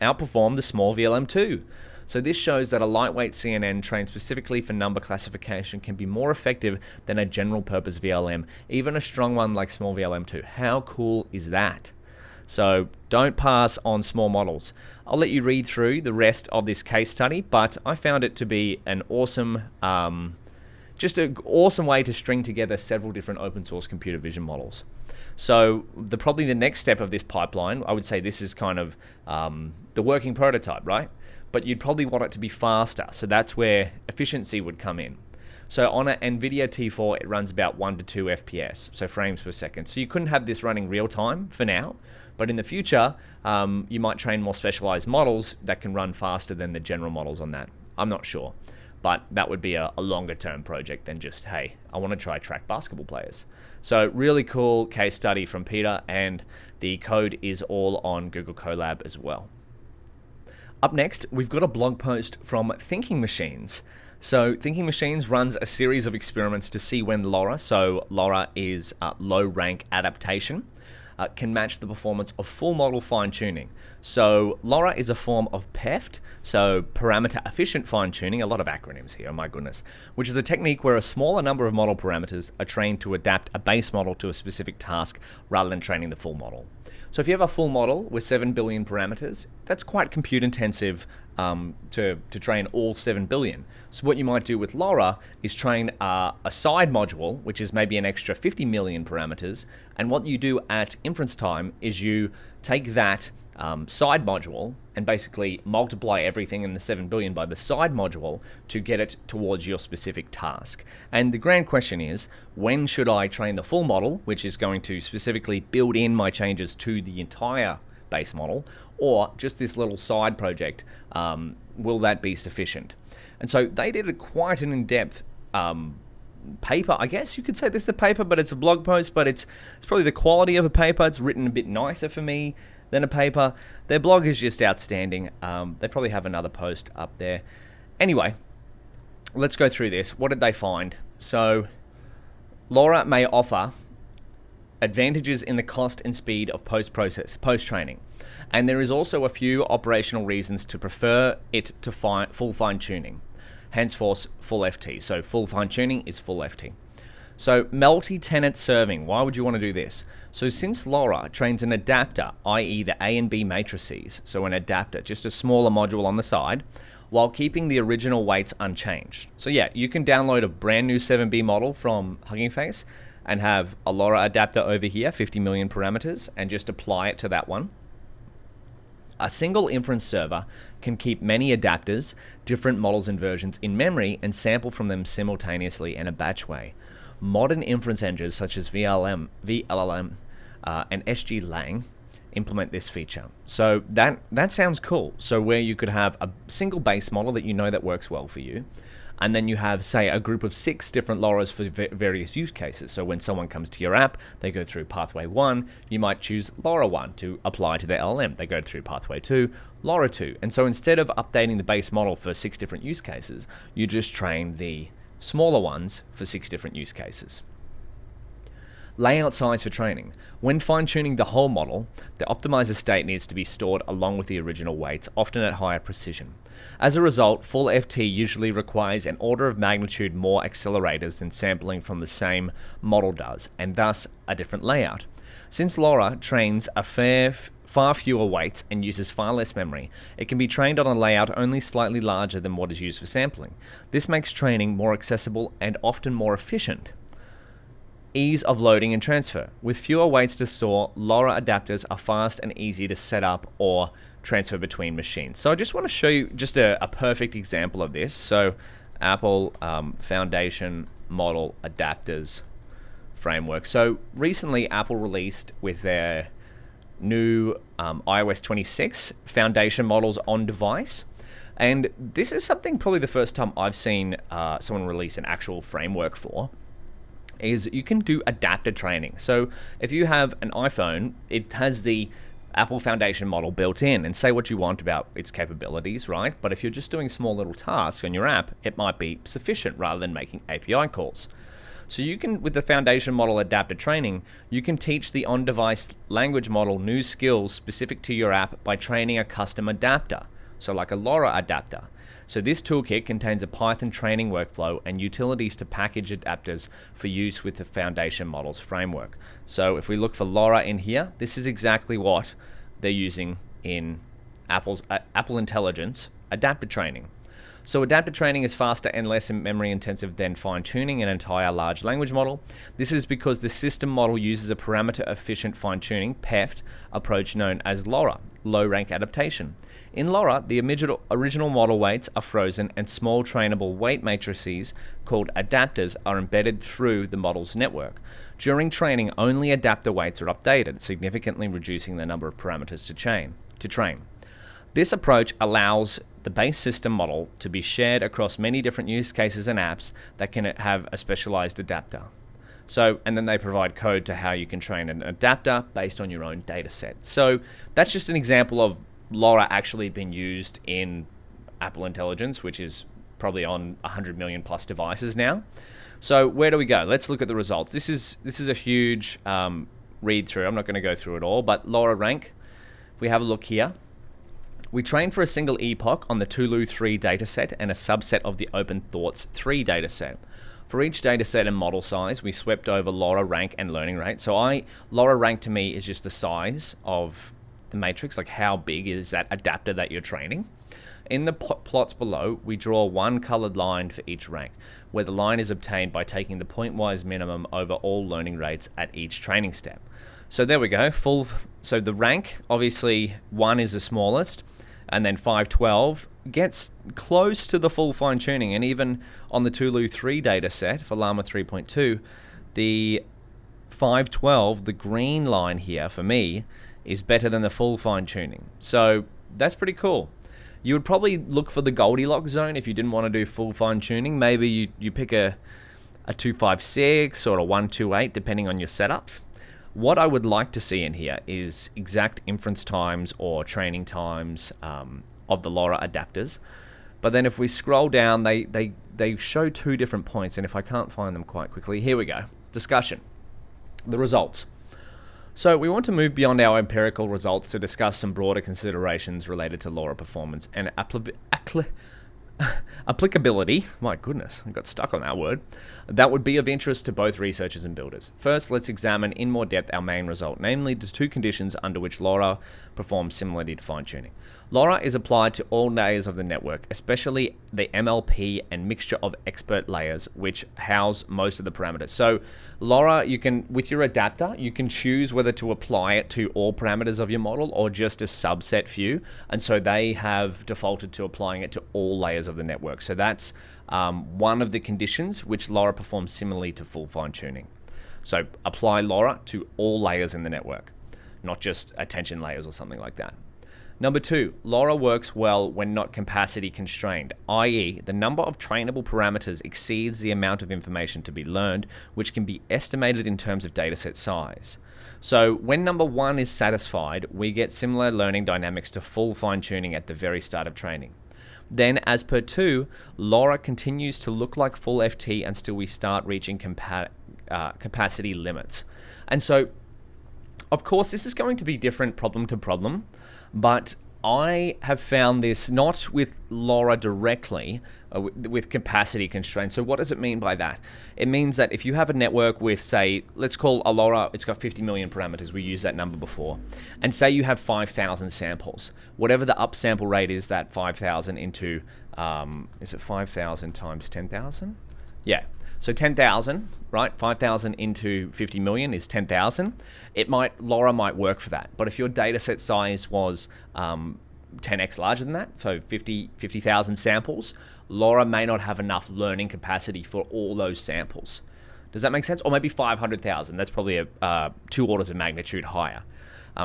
outperformed the Smol VLM2. So this shows that a lightweight CNN trained specifically for number classification can be more effective than a general purpose VLM, even a strong one like Smol VLM2. How cool is that? So don't pass on small models. I'll let you read through the rest of this case study, but I found it to be an awesome, just an awesome way to string together several different open source computer vision models. So probably the next step of this pipeline, I would say this is kind of the working prototype, right? But you'd probably want it to be faster. So that's where efficiency would come in. So on an NVIDIA T4, it runs about 1 to 2 FPS, so frames per second. So you couldn't have this running real time for now, but in the future, you might train more specialized models that can run faster than the general models on that. I'm not sure, but that would be a longer term project than just, hey, I want to try track basketball players. So really cool case study from Peter, and the code is all on Google Colab as well. Up next, we've got a blog post from Thinking Machines. So Thinking Machines runs a series of experiments to see when LoRA, so LoRA is low rank adaptation, can match the performance of full model fine-tuning. So LoRA is a form of PEFT, so parameter efficient fine-tuning, a lot of acronyms here, my goodness, which is a technique where a smaller number of model parameters are trained to adapt a base model to a specific task rather than training the full model. So if you have a full model with 7 billion parameters, that's quite compute intensive to train all 7 billion. So what you might do with LoRA is train a side module, which is maybe an extra 50 million parameters. And what you do at inference time is you take that side module and basically multiply everything in the 7 billion by the side module to get it towards your specific task. And the grand question is, when should I train the full model, which is going to specifically build in my changes to the entire base model, or just this little side project? Will that be sufficient? And so they did quite an in-depth paper. I guess you could say this is a paper, but it's a blog post, but it's probably the quality of a paper. It's written a bit nicer for me than a paper. Their blog is just outstanding. They probably have another post up there. Anyway, let's go through this. What did they find? So LoRA may offer advantages in the cost and speed of post-training. And there is also a few operational reasons to prefer it to full fine-tuning. Henceforth, full FT. So full fine-tuning is full FT. So multi-tenant serving, why would you want to do this? So since LoRA trains an adapter, i.e. the A and B matrices, so an adapter, just a smaller module on the side, while keeping the original weights unchanged. So yeah, you can download a brand new 7B model from Hugging Face and have a LoRA adapter over here, 50 million parameters, and just apply it to that one. A single inference server can keep many adapters, different models and versions in memory and sample from them simultaneously in a batch way. Modern inference engines such as VLMs, and SG-Lang implement this feature. So that sounds cool. So where you could have a single base model that you know that works well for you, and then you have, say, a group of 6 different LoRAs for various use cases. So when someone comes to your app, they go through pathway 1, you might choose LoRA 1 to apply to their LLM. They go through pathway 2, LoRA 2. And so instead of updating the base model for 6 different use cases, you just train the smaller ones for 6 different use cases. Layout size for training. When fine-tuning the whole model, the optimizer state needs to be stored along with the original weights, often at higher precision. As a result, full FT usually requires an order of magnitude more accelerators than sampling from the same model does, and thus a different layout. Since LoRA trains far fewer weights and uses far less memory, it can be trained on a layout only slightly larger than what is used for sampling. This makes training more accessible and often more efficient. Ease of loading and transfer. With fewer weights to store, LoRa adapters are fast and easy to set up or transfer between machines. So I just want to show you just a perfect example of this. So Apple Foundation Model Adapters framework. So recently Apple released with their new iOS 26 foundation models on device. And this is something probably the first time I've seen someone release an actual framework for, is you can do adapter training. So if you have an iPhone, it has the Apple Foundation model built in, and say what you want about its capabilities, right? But if you're just doing small little tasks on your app, it might be sufficient rather than making API calls. So you can, with the Foundation model adapter training, you can teach the on-device language model new skills specific to your app by training a custom adapter, so like a LoRa adapter. So this toolkit contains a Python training workflow and utilities to package adapters for use with the Foundation models framework. So if we look for LoRa in here, this is exactly what they're using in Apple's Apple Intelligence adapter training. So adapter training is faster and less memory intensive than fine-tuning an entire large language model. This is because the system model uses a parameter-efficient fine-tuning (PEFT) approach known as LoRA, low-rank adaptation. In LoRA, the original model weights are frozen and small trainable weight matrices called adapters are embedded through the model's network. During training, only adapter weights are updated, significantly reducing the number of parameters to train. This approach allows the base system model to be shared across many different use cases and apps that can have a specialized adapter. So, and then they provide code to how you can train an adapter based on your own data set. So that's just an example of LoRa actually being used in Apple Intelligence, which is probably on 100 million plus devices now. So where do we go? Let's look at the results. This is a huge read through. I'm not going to go through it all, but LoRa rank, if we have a look here, we trained for a single epoch on the Tulu 3 dataset and a subset of the OpenThoughts 3 dataset. For each dataset and model size, we swept over LoRa rank and learning rate. So LoRa rank to me is just the size of the matrix, like how big is that adapter that you're training. In the plots below, we draw one colored line for each rank, where the line is obtained by taking the pointwise minimum over all learning rates at each training step. So there we go, so the rank, obviously 1 is the smallest, and then 512 gets close to the full fine-tuning, and even on the Tulu 3 dataset for Llama 3.2, the 512, the green line here for me, is better than the full fine-tuning. So that's pretty cool. You would probably look for the Goldilocks zone if you didn't want to do full fine-tuning. Maybe you pick a 256 or a 128, depending on your setups. What I would like to see in here is exact inference times or training times of the LoRa adapters. But then if we scroll down, they show 2 different points, and if I can't find them quite quickly, here we go. Discussion. The results. So we want to move beyond our empirical results to discuss some broader considerations related to LoRa performance and applicability. My goodness, I got stuck on that word. That would be of interest to both researchers and builders. First, let's examine in more depth our main result, namely the 2 conditions under which LoRa performs similarly to fine-tuning. LoRa is applied to all layers of the network, especially the MLP and mixture of expert layers, which house most of the parameters. So LoRa, you can, with your adapter, you can choose whether to apply it to all parameters of your model or just a subset few. And so they have defaulted to applying it to all layers of the network. So that's one of the conditions which LoRa performs similarly to full fine-tuning. So apply LoRa to all layers in the network, not just attention layers or something like that. Number 2, LoRa works well when not capacity constrained, i.e. the number of trainable parameters exceeds the amount of information to be learned, which can be estimated in terms of dataset size. So when number 1 is satisfied, we get similar learning dynamics to full fine-tuning at the very start of training. Then, as per 2, LoRa continues to look like full FT until we start reaching capacity limits. And so, of course, this is going to be different problem to problem, but I have found this not with LoRa directly, with capacity constraints. So what does it mean by that? It means that if you have a network with, say, let's call a LoRa, it's got 50 million parameters, we used that number before, and say you have 5,000 samples. Whatever the upsample rate is, that 5,000 into, is it 5,000 times 10,000? Yeah. So 10,000, right? 5,000 into 50 million is 10,000. LoRA might work for that. But if your data set size was 10x larger than that, so 50,000 samples, LoRA may not have enough learning capacity for all those samples. Does that make sense? Or maybe 500,000. That's probably 2 orders of magnitude higher.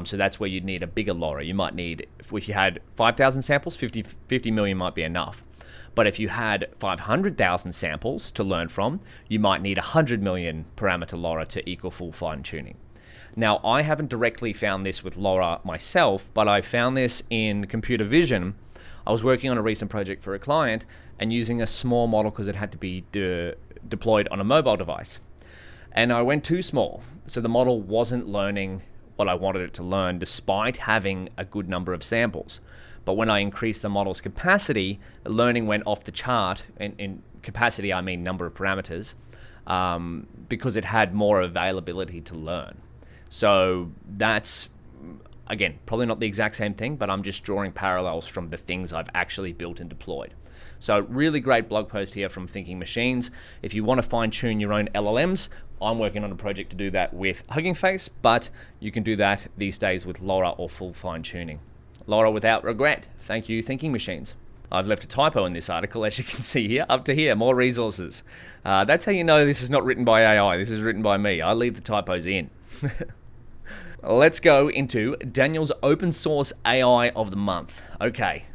So that's where you'd need a bigger LoRA. You might need, if you had 5,000 samples, 50 million might be enough. But if you had 500,000 samples to learn from, you might need 100 million parameter LoRA to equal full fine-tuning. Now, I haven't directly found this with LoRA myself, but I found this in computer vision. I was working on a recent project for a client and using a small model because it had to be deployed on a mobile device. And I went too small, so the model wasn't learning what I wanted it to learn despite having a good number of samples. But when I increased the model's capacity, the learning went off the chart. In capacity, I mean number of parameters, because it had more availability to learn. So that's, again, probably not the exact same thing, but I'm just drawing parallels from the things I've actually built and deployed. So really great blog post here from Thinking Machines. If you want to fine-tune your own LLMs, I'm working on a project to do that with Hugging Face, but you can do that these days with LoRA or full fine-tuning. LoRA without regret. Thank you, Thinking Machines. I've left a typo in this article, as you can see here. Up to here, more resources. That's how you know this is not written by AI. This is written by me. I leave the typos in. Let's go into Daniel's open source AI of the month. Okay.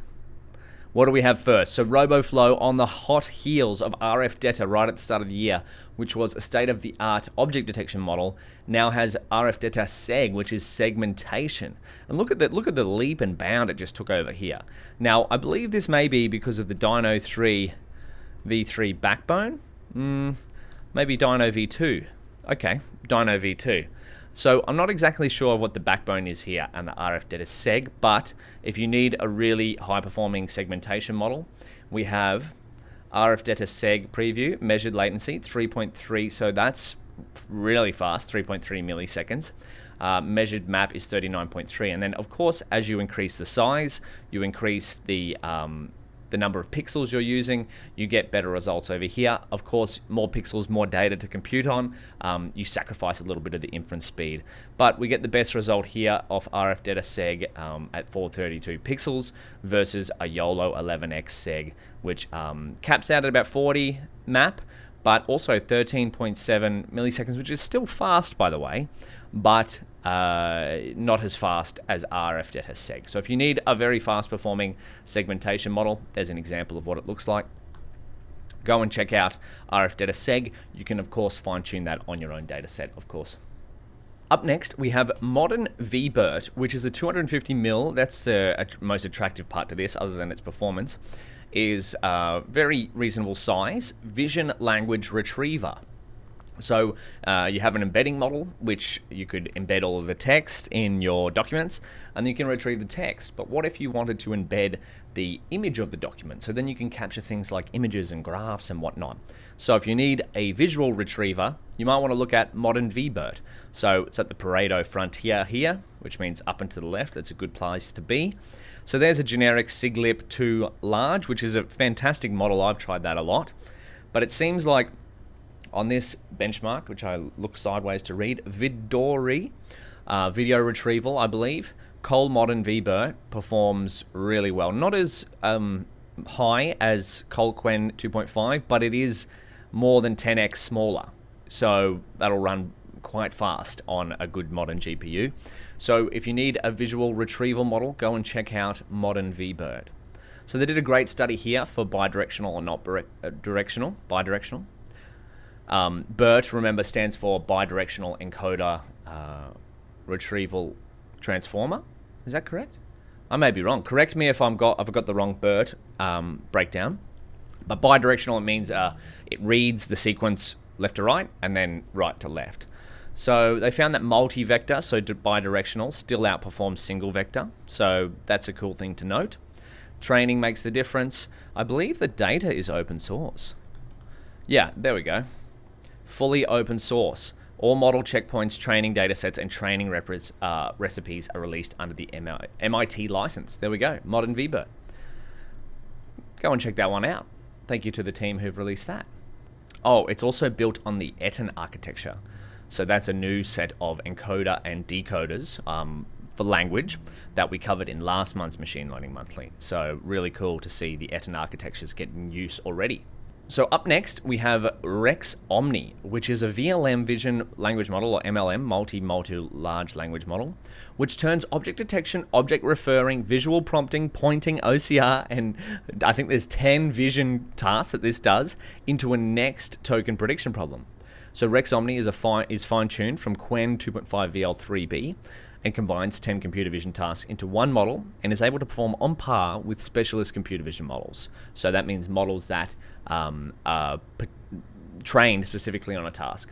What do we have first? So RoboFlow, on the hot heels of RF-DETR right at the start of the year, which was a state-of-the-art object detection model, now has RF-DETR Seg, which is segmentation. And look at the leap and bound it just took over here. Now, I believe this may be because of the Dino 3 V3 backbone. Maybe Dino V2. Okay, Dino V2. So I'm not exactly sure what the backbone is here and the RF-DETR Seg, but if you need a really high-performing segmentation model, we have RF-DETR Seg preview, measured latency, 3.3, so that's really fast, 3.3 milliseconds. Measured map is 39.3, and then of course, as you increase the size, you increase the number of pixels you're using, you get better results over here. Of course, more pixels, more data to compute on. You sacrifice a little bit of the inference speed. But we get the best result here of RF-DETR Seg at 432 pixels versus a YOLO 11x Seg, which caps out at about 40 map, but also 13.7 milliseconds, which is still fast, by the way, but not as fast as RF-DETR Seg. So if you need a very fast performing segmentation model, there's an example of what it looks like. Go and check out RF-DETR Seg. You can of course fine tune that on your own data set, of course. Up next, we have ModernVBERT, which is a 250 mil. That's the most attractive part to this, other than its performance, is a very reasonable size vision language retriever. So you have an embedding model, which you could embed all of the text in your documents, and you can retrieve the text. But what if you wanted to embed the image of the document? So then you can capture things like images and graphs and whatnot. So if you need a visual retriever, you might want to look at ModernVBERT. So it's at the Pareto frontier here, which means up and to the left. That's a good place to be. So there's a generic SIGLIP 2 large, which is a fantastic model. I've tried that a lot. But it seems like on this benchmark, which I look sideways to read, Vidori, video retrieval, I believe, ModernVBERT performs really well. Not as high as Colquen 2.5, but it is more than 10x smaller. So that'll run quite fast on a good modern GPU. So if you need a visual retrieval model, go and check out ModernVBERT. So they did a great study here for bidirectional or not directional, bidirectional. BERT, remember, stands for bidirectional encoder retrieval transformer. Is that correct? I may be wrong. Correct me if I've got the wrong BERT breakdown. But bidirectional, it means it reads the sequence left to right and then right to left. So they found that multi-vector, so bidirectional, still outperforms single vector. So that's a cool thing to note. Training makes the difference. I believe the data is open source. Yeah, there we go. Fully open source. All model checkpoints, training datasets, and training recipes are released under the MIT license. There we go, ModernVBERT. Go and check that one out. Thank you to the team who've released that. Oh, it's also built on the Eton architecture. So that's a new set of encoder and decoders for language that we covered in last month's Machine Learning Monthly. So really cool to see the Eton architectures getting use already. So up next, we have Rex-Omni, which is a VLM vision language model, or MLM, multi-large language model, which turns object detection, object referring, visual prompting, pointing, OCR, and I think there's 10 vision tasks that this does, into a next token prediction problem. So Rex-Omni is fine-tuned from Qwen 2.5 VL3B and combines 10 computer vision tasks into one model and is able to perform on par with specialist computer vision models. So that means models that are trained specifically on a task.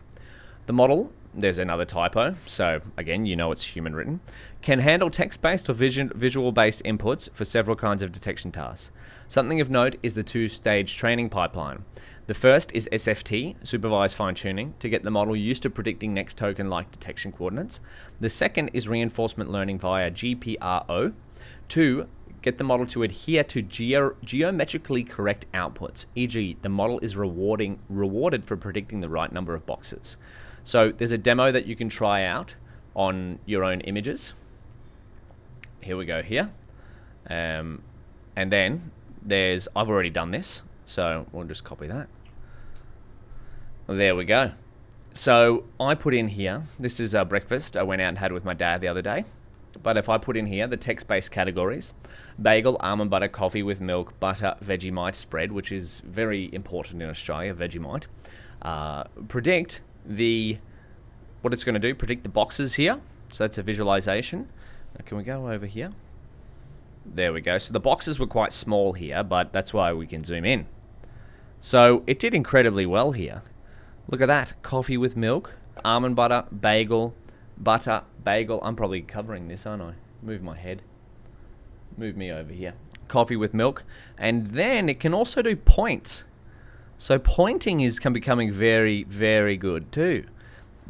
The model, there's another typo, so again, you know it's human written, can handle text-based or visual-based inputs for several kinds of detection tasks. Something of note is the two-stage training pipeline. The first is SFT, supervised fine-tuning, to get the model used to predicting next token-like detection coordinates. The second is reinforcement learning via GPRO, to get the model to adhere to geometrically correct outputs, e.g. the model is rewarded for predicting the right number of boxes. So there's a demo that you can try out on your own images. Here we go here. And then I've already done this, so we'll just copy that. There we go. So I put in here, this is a breakfast I went out and had with my dad the other day. But if I put in here the text-based categories, bagel, almond butter, coffee with milk, butter, Vegemite spread, which is very important in Australia, Vegemite, predict what it's going to do, predict the boxes here. So that's a visualization. Now, can we go over here? There we go. So the boxes were quite small here, but that's why we can zoom in. So it did incredibly well here. Look at that. Coffee with milk, almond butter, bagel, butter, bagel. I'm probably covering this, aren't I? Move my head. Move me over here. Coffee with milk. And then it can also do points. So pointing is becoming very, very good too.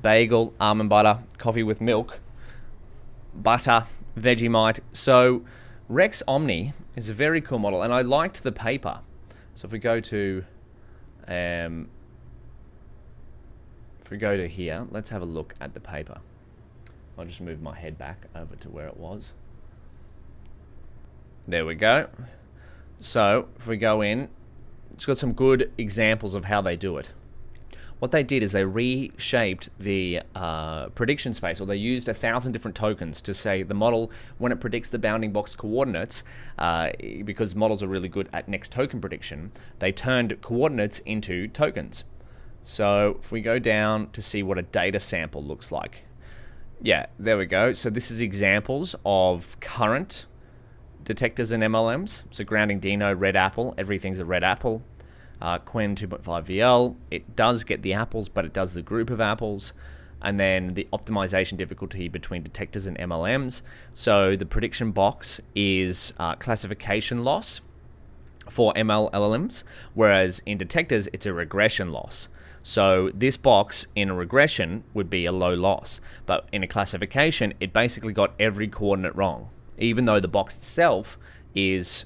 Bagel, almond butter, coffee with milk, butter, Vegemite. So Rex-Omni is a very cool model, and I liked the paper. So if we go to here, let's have a look at the paper. I'll just move my head back over to where it was. There we go. So if we go in, it's got some good examples of how they do it. What they did is they reshaped the prediction space, or they used 1,000 different tokens to say the model, when it predicts the bounding box coordinates, because models are really good at next token prediction, they turned coordinates into tokens. So if we go down to see what a data sample looks like. Yeah, there we go. So this is examples of current detectors and MLMs. So grounding Dino, red apple, everything's a red apple. Qwen 2.5 VL, it does get the apples, but it does the group of apples. And then the optimization difficulty between detectors and MLMs. So the prediction box is classification loss for LLMs, whereas in detectors, it's a regression loss. So this box in a regression would be a low loss, but in a classification, it basically got every coordinate wrong. Even though the box itself is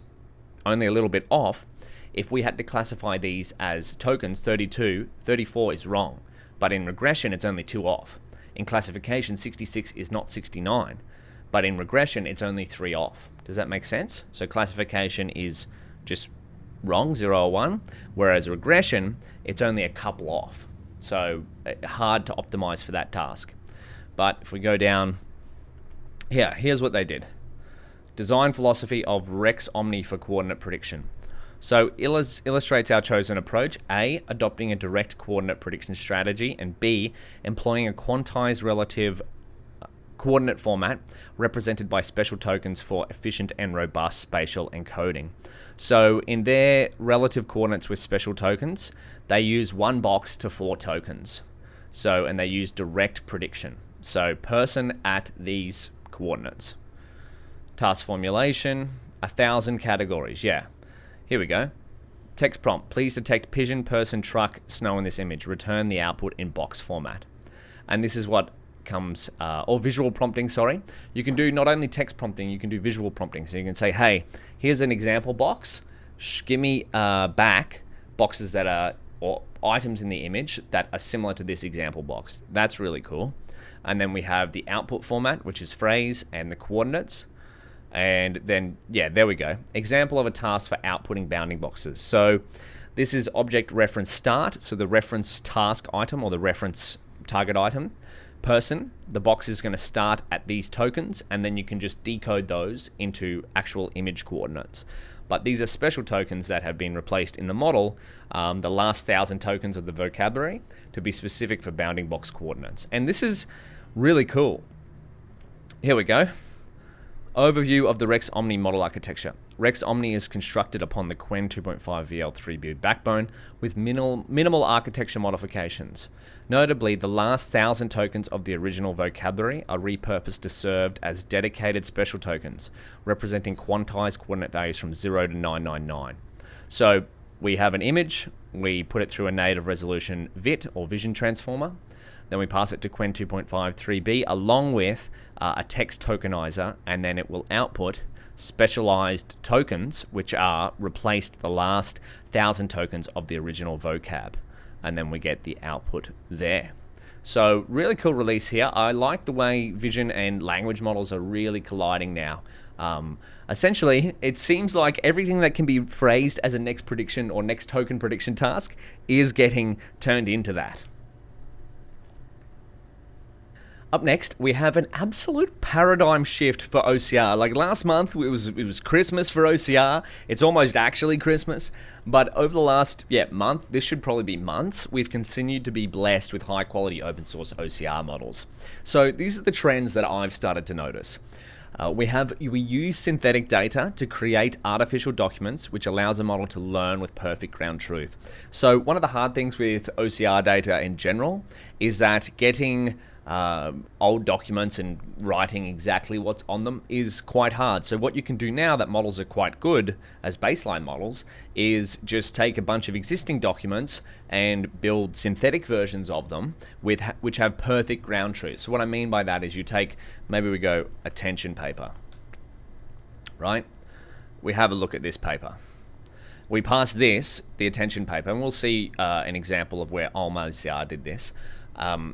only a little bit off, if we had to classify these as tokens, 32, 34 is wrong. But in regression, it's only 2 off. In classification, 66 is not 69. But in regression, it's only 3 off. Does that make sense? So classification is just wrong, 0 or 1, whereas regression, it's only a couple off. So hard to optimize for that task. But if we go down here, here's what they did. Design philosophy of Rex-Omni for coordinate prediction. So illustrates our chosen approach: A, adopting a direct coordinate prediction strategy, and B, employing a quantized relative coordinate format represented by special tokens for efficient and robust spatial encoding. So in their relative coordinates with special tokens, they use 1 box to 4 tokens. So, and they use direct prediction. So person at these coordinates. Task formulation, 1,000 categories, yeah. Here we go. Text prompt: please detect pigeon, person, truck, snow in this image. Return the output in box format. And this is what comes, or visual prompting, sorry. You can do not only text prompting, you can do visual prompting. So you can say, hey, here's an example box. Give me back boxes that are or items in the image that are similar to this example box. That's really cool. And then we have the output format, which is phrase, and the coordinates. And then, yeah, there we go. Example of a task for outputting bounding boxes. So this is object reference start. So the reference task item or the reference target item person, the box is going to start at these tokens, and then you can just decode those into actual image coordinates. But these are special tokens that have been replaced in the model, the last 1,000 tokens of the vocabulary, to be specific for bounding box coordinates. And this is really cool. Here we go. Overview of the Rex-Omni model architecture. Rex-Omni is constructed upon the Qwen 2.5 VL3B backbone with minimal architecture modifications. Notably, the last 1,000 tokens of the original vocabulary are repurposed to serve as dedicated special tokens, representing quantized coordinate values from 0 to 999. So we have an image, we put it through a native resolution ViT or vision transformer, then we pass it to Qwen 2.5 3B along with a text tokenizer, and then it will output specialized tokens, which are replaced the last 1,000 tokens of the original vocab. And then we get the output there. So really cool release here. I like the way vision and language models are really colliding now. Essentially, it seems like everything that can be phrased as a next prediction or next token prediction task is getting turned into that. Up next, we have an absolute paradigm shift for OCR. Like last month, it was Christmas for OCR. It's almost actually Christmas. But over the last month, this should probably be months, we've continued to be blessed with high quality open source OCR models. So these are the trends that I've started to notice. We use synthetic data to create artificial documents, which allows a model to learn with perfect ground truth. So one of the hard things with OCR data in general is that getting old documents and writing exactly what's on them is quite hard. So what you can do now that models are quite good as baseline models is just take a bunch of existing documents and build synthetic versions of them which have perfect ground truth. So what I mean by that is you take, maybe we go attention paper, right? We have a look at this paper. We pass this, the attention paper, and we'll see an example of where olmOCR did this.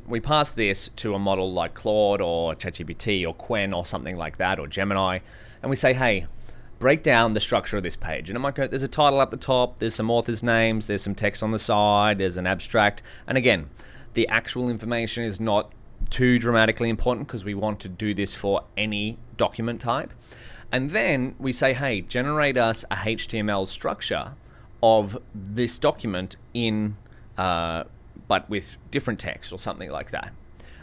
We pass this to a model like Claude or ChatGPT or Qwen or something like that, or Gemini, and we say, hey, break down the structure of this page. And it might go, there's a title at the top, there's some authors' names, there's some text on the side, there's an abstract. And again, the actual information is not too dramatically important because we want to do this for any document type. And then we say, hey, generate us a HTML structure of this document in but with different text or something like that.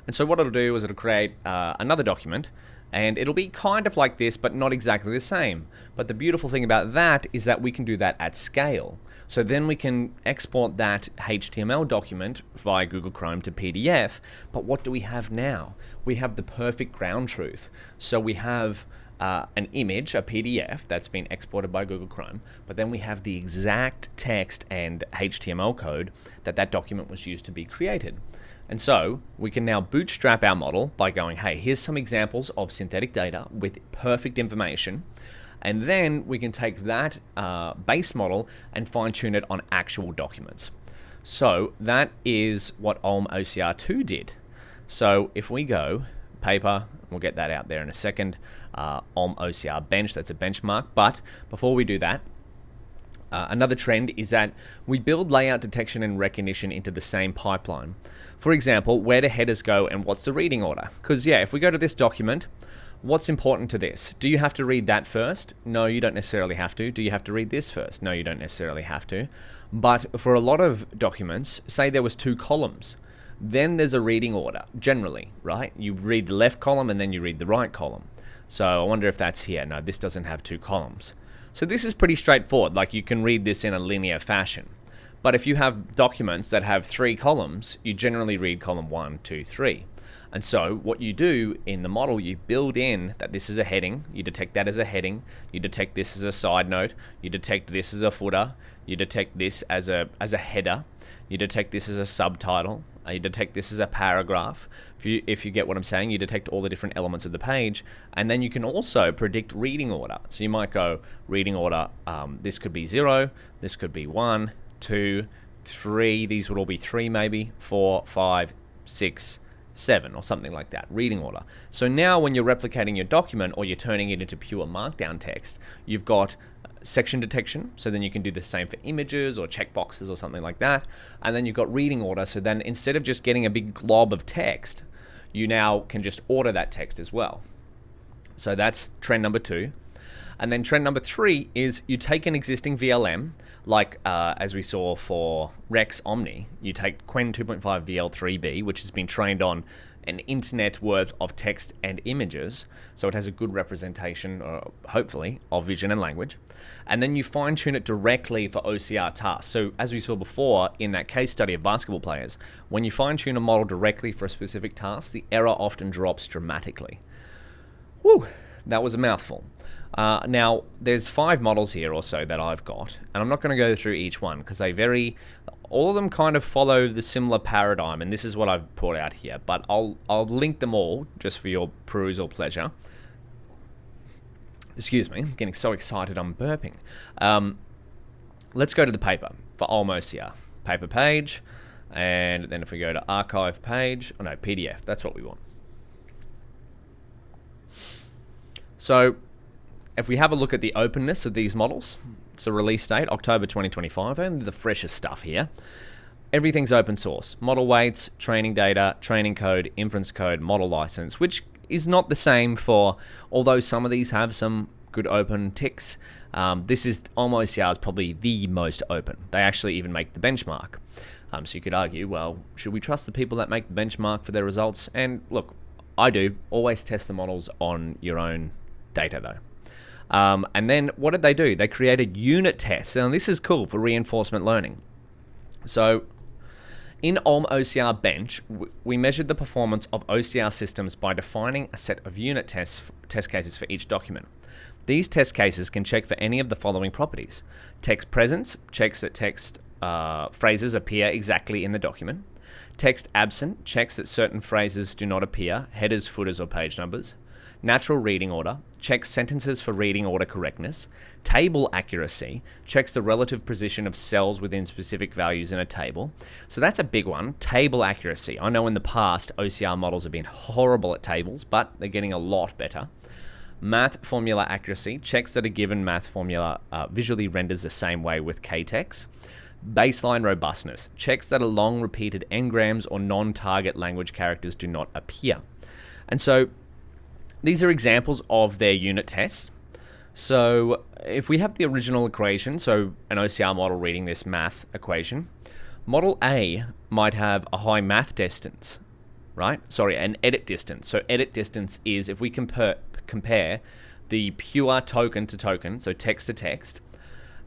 And so what it'll do is it'll create another document, and it'll be kind of like this, but not exactly the same. But the beautiful thing about that is that we can do that at scale. So then we can export that HTML document via Google Chrome to PDF. But what do we have now? We have the perfect ground truth. So we have an image, a PDF that's been exported by Google Chrome, but then we have the exact text and HTML code that document was used to be created. And so we can now bootstrap our model by going, hey, here's some examples of synthetic data with perfect information. And then we can take that base model and fine tune it on actual documents. So that is what olmOCR 2 did. So if we go paper, we'll get that out there in a second, olmOCR-Bench, that's a benchmark. But before we do that, another trend is that we build layout detection and recognition into the same pipeline. For example, where do headers go and what's the reading order? Because if we go to this document, what's important to this? Do you have to read that first? No, you don't necessarily have to. Do you have to read this first? No, you don't necessarily have to. But for a lot of documents, say there was 2 columns, then there's a reading order, generally, right? You read the left column and then you read the right column. So I wonder if that's here. No, this doesn't have 2 columns. So this is pretty straightforward. Like you can read this in a linear fashion. But if you have documents that have 3 columns, you generally read column 1, 2, 3. And so what you do in the model, you build in that this is a heading, you detect that as a heading, you detect this as a side note, you detect this as a footer, you detect this as a header, you detect this as a subtitle, you detect this as a paragraph. If you get what I'm saying, you detect all the different elements of the page, and then you can also predict reading order. So you might go reading order, this could be 0, this could be 1, 2, 3, these would all be 3 maybe, 4, 5, 6, 7 or something like that, reading order. So now when you're replicating your document or you're turning it into pure markdown text, you've got section detection, so then you can do the same for images or checkboxes or something like that. And then you've got reading order, so then instead of just getting a big glob of text, you now can just order that text as well. So that's trend number 2. And then trend number 3 is you take an existing VLM, like as we saw for Rex-Omni, you take Qwen 2.5 VL3B, which has been trained on an internet worth of text and images, so it has a good representation, hopefully, of vision and language. And then you fine-tune it directly for OCR tasks. So as we saw before in that case study of basketball players, when you fine-tune a model directly for a specific task, the error often drops dramatically. Whew, that was a mouthful. Now, there's 5 models here or so that I've got, and I'm not going to go through each one because all of them kind of follow the similar paradigm, and this is what I've brought out here, but I'll link them all just for your perusal pleasure. Excuse me, I'm getting so excited I'm burping. Let's go to the paper for olmOCR. Paper page, and then if we go to archive page, PDF, that's what we want. So if we have a look at the openness of these models, it's a release date, October 2025, only the freshest stuff here. Everything's open source. Model weights, training data, training code, inference code, model license, which is not the same for, although some of these have some good open ticks, olmOCR is probably the most open. They actually even make the benchmark. So you could argue, well, should we trust the people that make the benchmark for their results? And look, I do. Always test the models on your own data though. And then what did they do? They created unit tests. Now this is cool for reinforcement learning. So in olmOCR-Bench, we measured the performance of OCR systems by defining a set of unit test cases for each document. These test cases can check for any of the following properties. Text presence checks that text phrases appear exactly in the document. Text absent checks that certain phrases do not appear, headers, footers, or page numbers. Natural reading order checks sentences for reading order correctness. Table accuracy checks the relative position of cells within specific values in a table. So that's a big one, table accuracy. I know in the past OCR models have been horrible at tables, but they're getting a lot better. Math formula accuracy checks that a given math formula visually renders the same way with KTEX. Baseline robustness checks that a long repeated engrams or non-target language characters do not appear. And so these are examples of their unit tests. So if we have the original equation, so an OCR model reading this math equation, model A might have a high math distance, right? Sorry, an edit distance. So edit distance is if we compare the pure token to token, so text to text,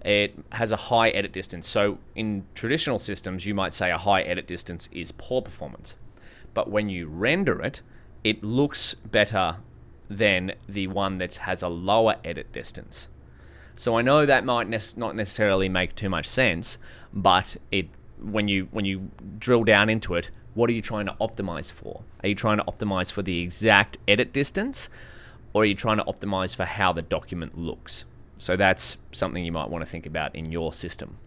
it has a high edit distance. So in traditional systems, you might say a high edit distance is poor performance. But when you render it, it looks better than the one that has a lower edit distance. So I know that might not necessarily make too much sense, but when you drill down into it, what are you trying to optimize for? Are you trying to optimize for the exact edit distance, or are you trying to optimize for how the document looks? So that's something you might want to think about in your system.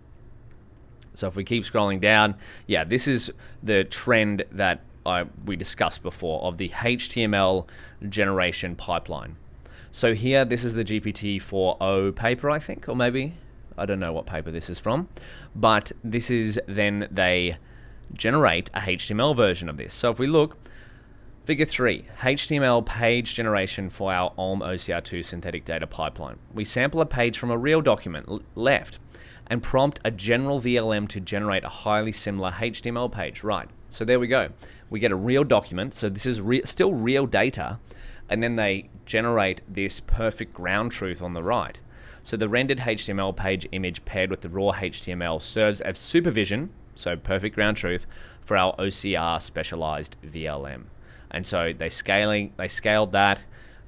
So if we keep scrolling down, yeah, this is the trend that we discussed before of the HTML generation pipeline. So here, this is the GPT-4o paper, I think, or maybe, I don't know what paper this is from, but this is then they generate a HTML version of this. So if we look, Figure 3, HTML page generation for our olmOCR2 synthetic data pipeline. We sample a page from a real document, left, and prompt a general VLM to generate a highly similar HTML page, right. So there we go. We get a real document, so this is still real data, and then they generate this perfect ground truth on the right. So the rendered HTML page image paired with the raw HTML serves as supervision, so perfect ground truth, for our OCR specialized VLM. And so they scaled that,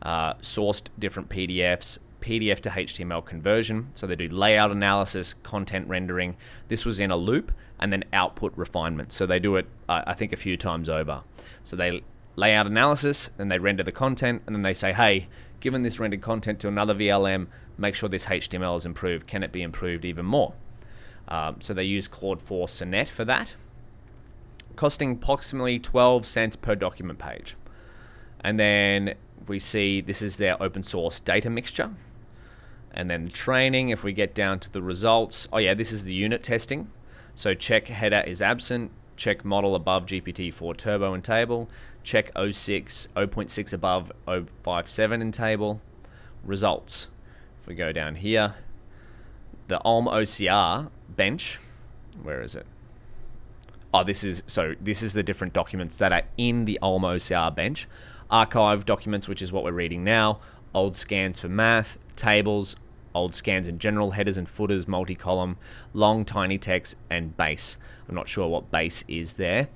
sourced different PDFs, PDF to HTML conversion. So they do layout analysis, content rendering. This was in a loop, and then output refinement. So they do it, I think, a few times over. So they layout analysis, and they render the content, and then they say, hey, given this rendered content to another VLM, make sure this HTML is improved. Can it be improved even more? So they use Claude 4 Sonnet for that, costing approximately 12 cents per document page. And then we see this is their open source data mixture. And then the training, if we get down to the results, oh yeah, this is the unit testing. So check header is absent, check model above GPT-4 Turbo in table, check 0.6 above 0.57 in table. Results. If we go down here, the olmOCR-Bench, where is it? Oh, this is the different documents that are in the olmOCR-Bench. Archive documents, which is what we're reading now, old scans for math, tables, old scans in general, headers and footers, multi-column, long tiny text, and base. I'm not sure what base is there.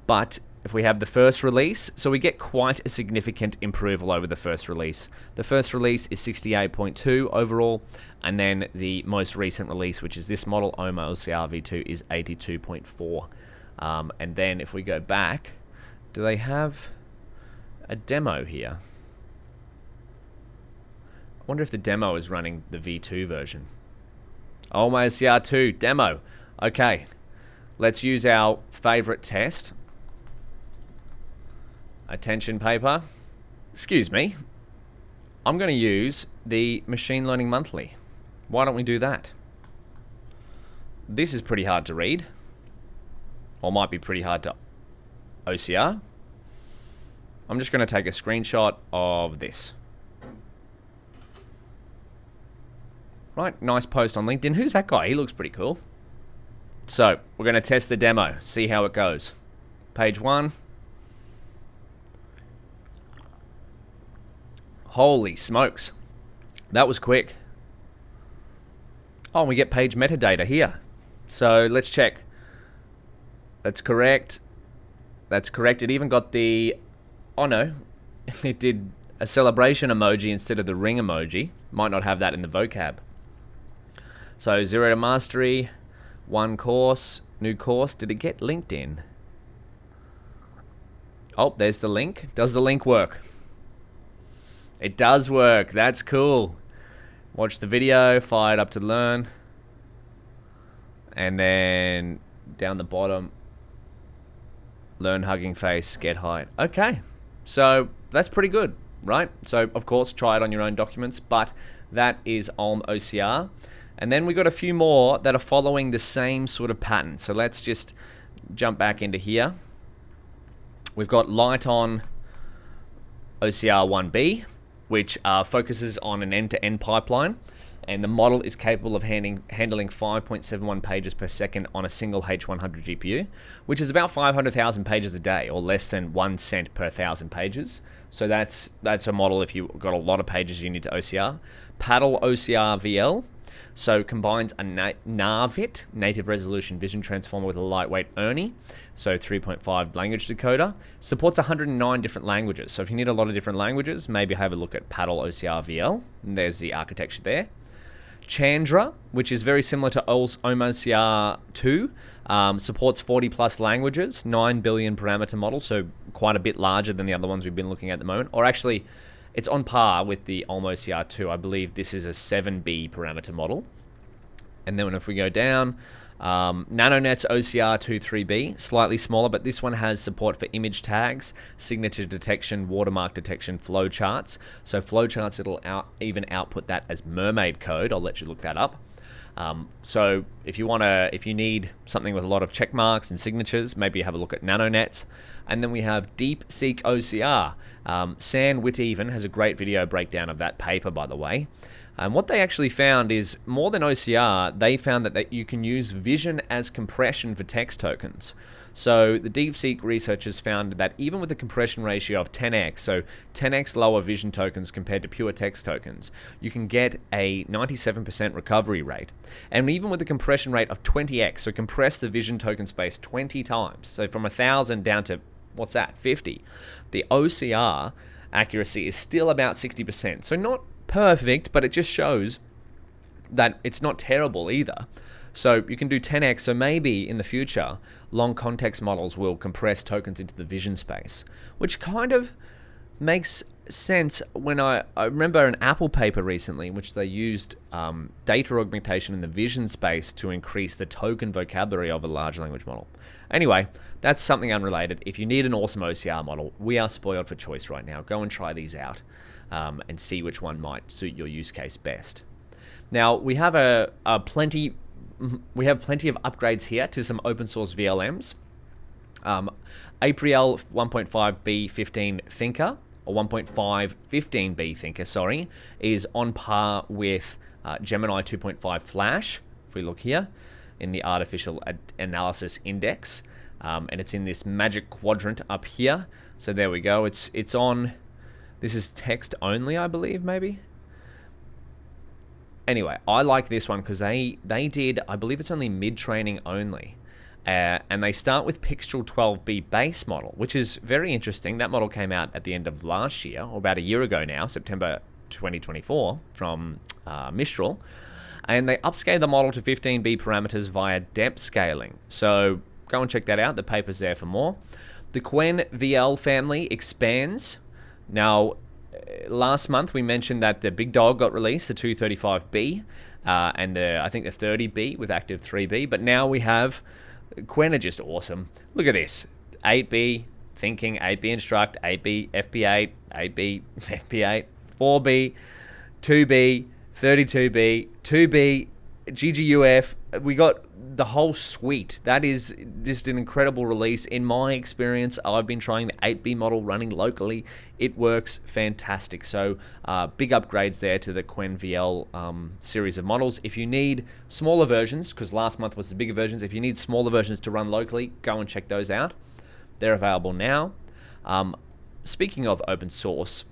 But if we have the first release, so we get quite a significant improvement over the first release. The first release is 68.2 overall, and then the most recent release, which is this model, olmOCR-V2, is 82.4. And then if we go back, do they have a demo here? I wonder if the demo is running the V2 version. olmOCR2 demo. Okay, let's use our favorite test. Attention paper. Excuse me. I'm going to use the Machine Learning Monthly. Why don't we do that? This is pretty hard to read. Or might be pretty hard to OCR. I'm just going to take a screenshot of this. Right, nice post on LinkedIn. Who's that guy? He looks pretty cool. So, we're going to test the demo, see how it goes. Page 1. Holy smokes. That was quick. Oh, we get page metadata here. So, let's check. That's correct. That's correct. It even got the... Oh no. It did a celebration emoji instead of the ring emoji. Might not have that in the vocab. So 0 to mastery, 1 course, new course. Did it get linked in? Oh, there's the link. Does the link work? It does work. That's cool. Watch the video, fire it up to learn. And then down the bottom, learn Hugging Face, get height. Okay, so that's pretty good, right? So of course, try it on your own documents, but that is olmOCR. And then we got a few more that are following the same sort of pattern. So let's just jump back into here. We've got Light on OCR 1B, which focuses on an end-to-end pipeline. And the model is capable of handling 5.71 pages per second on a single H100 GPU, which is about 500,000 pages a day, or less than 1 cent per 1,000 pages. So that's a model if you've got a lot of pages you need to OCR. Paddle OCR VL. So combines a NAVVIT, Native Resolution Vision Transformer, with a lightweight ERNIE, so 3.5 language decoder. Supports 109 different languages. So if you need a lot of different languages, maybe have a look at Paddle OCR VL. And there's the architecture there. Chandra, which is very similar to olmOCR2, supports 40 plus languages, 9 billion parameter model, so quite a bit larger than the other ones we've been looking at the moment. Or actually, it's on par with the olmOCR2. I believe this is a 7B parameter model. And then if we go down, NanoNet's OCR23B, slightly smaller, but this one has support for image tags, signature detection, watermark detection, flowcharts. So flowcharts, it'll even output that as mermaid code. I'll let you look that up. So if you need something with a lot of check marks and signatures, maybe have a look at NanoNet. And then we have DeepSeek-OCR. SAN-WIT even has a great video breakdown of that paper, by the way. And what they actually found is, more than OCR, they found that you can use vision as compression for text tokens. So the DeepSeek researchers found that even with a compression ratio of 10x, so 10x lower vision tokens compared to pure text tokens, you can get a 97% recovery rate. And even with a compression rate of 20x, so compress the vision token space 20 times, so from 1,000 down to, 50, the OCR accuracy is still about 60%. So not perfect, but it just shows that it's not terrible either. So you can do 10x, so maybe in the future, long context models will compress tokens into the vision space, which kind of makes sense when I remember an Apple paper recently in which they used data augmentation in the vision space to increase the token vocabulary of a large language model. Anyway, that's something unrelated. If you need an awesome OCR model, we are spoiled for choice right now. Go and try these out and see which one might suit your use case best. Now, we have plenty of upgrades here to some open source VLMs. April 1.5B15 Thinker, or 1.515B Thinker, sorry, is on par with Gemini 2.5 Flash, if we look here, in the Artificial Analysis Index. And it's in this magic quadrant up here. So there we go. It's on, this is text only, I believe, maybe? Anyway, I like this one because they did, I believe it's only mid-training only. And they start with Pixel 12B base model, which is very interesting. That model came out at the end of last year, or about a year ago now, September 2024, from Mistral. And they upscaled the model to 15B parameters via depth scaling. So go and check that out. The paper's there for more. The Qwen VL family expands. Now, last month we mentioned that the big dog got released, the 235B, and I think the 30B with active 3B. But now we have Qwen are just awesome. Look at this. 8B thinking, 8B instruct, 8B FP8, 8B FP8, 4B, 2B, 32B, 2B, GGUF. We got the whole suite. That is just an incredible release. In my experience, I've been trying the 8B model running locally. It works fantastic. So big upgrades there to the Qwen VL series of models. If you need smaller versions, because last month was the bigger versions, if you need smaller versions to run locally, go and check those out. They're available now. Speaking of open source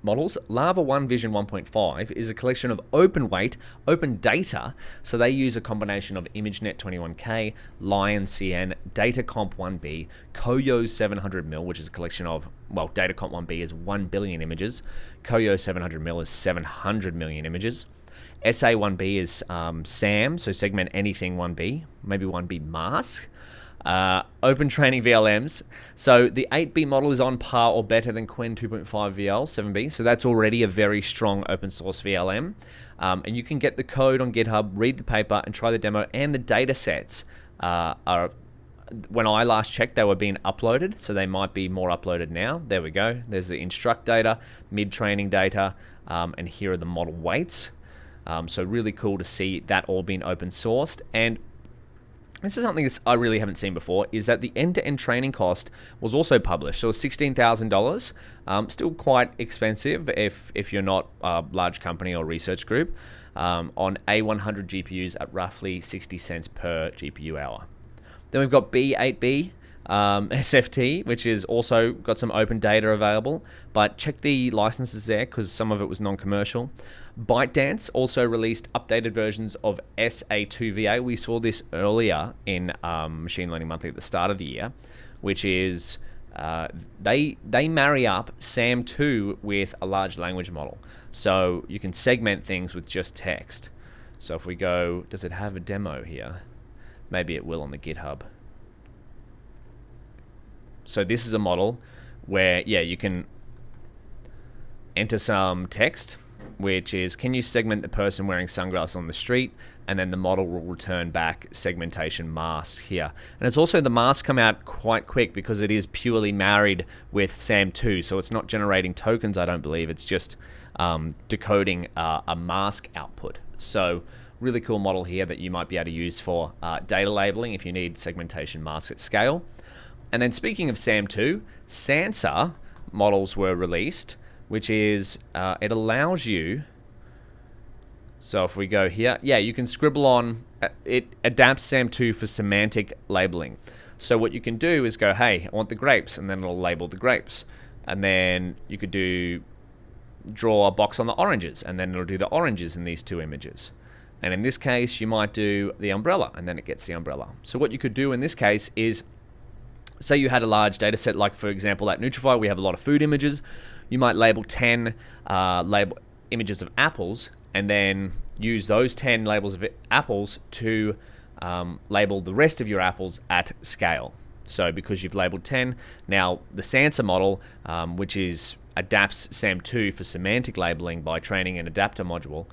models, Lava 1 Vision 1.5 is a collection of open weight, open data. So they use a combination of ImageNet 21K, Lion CN, Datacomp 1B, Koyo 700mm, which is a collection of, well, Datacomp 1B is 1 billion images, Koyo 700mm is 700 million images, SA1B is SAM, so segment anything 1B, maybe 1B mask. Open training VLMs. So the 8B model is on par or better than Qwen 2.5 VL 7B. So that's already a very strong open source VLM. And you can get the code on GitHub, read the paper, and try the demo. And the data sets are, when I last checked, they were being uploaded. So they might be more uploaded now. There we go. There's the instruct data, mid-training data, and here are the model weights. So really cool to see that all being open sourced. And this is something that I really haven't seen before, is that the end-to-end training cost was also published. So it was $16,000, still quite expensive if you're not a large company or research group, on A100 GPUs at roughly 60 cents per GPU hour. Then we've got B8B, SFT, which is also got some open data available, but check the licenses there because some of it was non-commercial. ByteDance also released updated versions of SA2VA. We saw this earlier in Machine Learning Monthly at the start of the year, which is they marry up SAM2 with a large language model. So you can segment things with just text. So if we go, does it have a demo here? Maybe it will on the GitHub. So this is a model where, yeah, you can enter some text, which is, can you segment the person wearing sunglasses on the street? And then the model will return back segmentation mask here. And it's also, the masks come out quite quick because it is purely married with SAM2. So it's not generating tokens, I don't believe. It's just decoding a mask output. So really cool model here that you might be able to use for data labeling if you need segmentation masks at scale. And then speaking of SAM2, SANSA models were released, which is, it allows you, so if we go here, yeah, you can scribble on, it adapts SAM2 for semantic labeling. So what you can do is go, hey, I want the grapes, and then it'll label the grapes. And then you could draw a box on the oranges, and then it'll do the oranges in these two images. And in this case, you might do the umbrella, and then it gets the umbrella. So what you could do in this case is, say you had a large data set, like for example at Nutrify, we have a lot of food images. You might label 10 images of apples, and then use those 10 labels of apples to label the rest of your apples at scale. So because you've labeled 10, now the SANSA model, which is adapts SAM2 for semantic labeling by training an adapter module,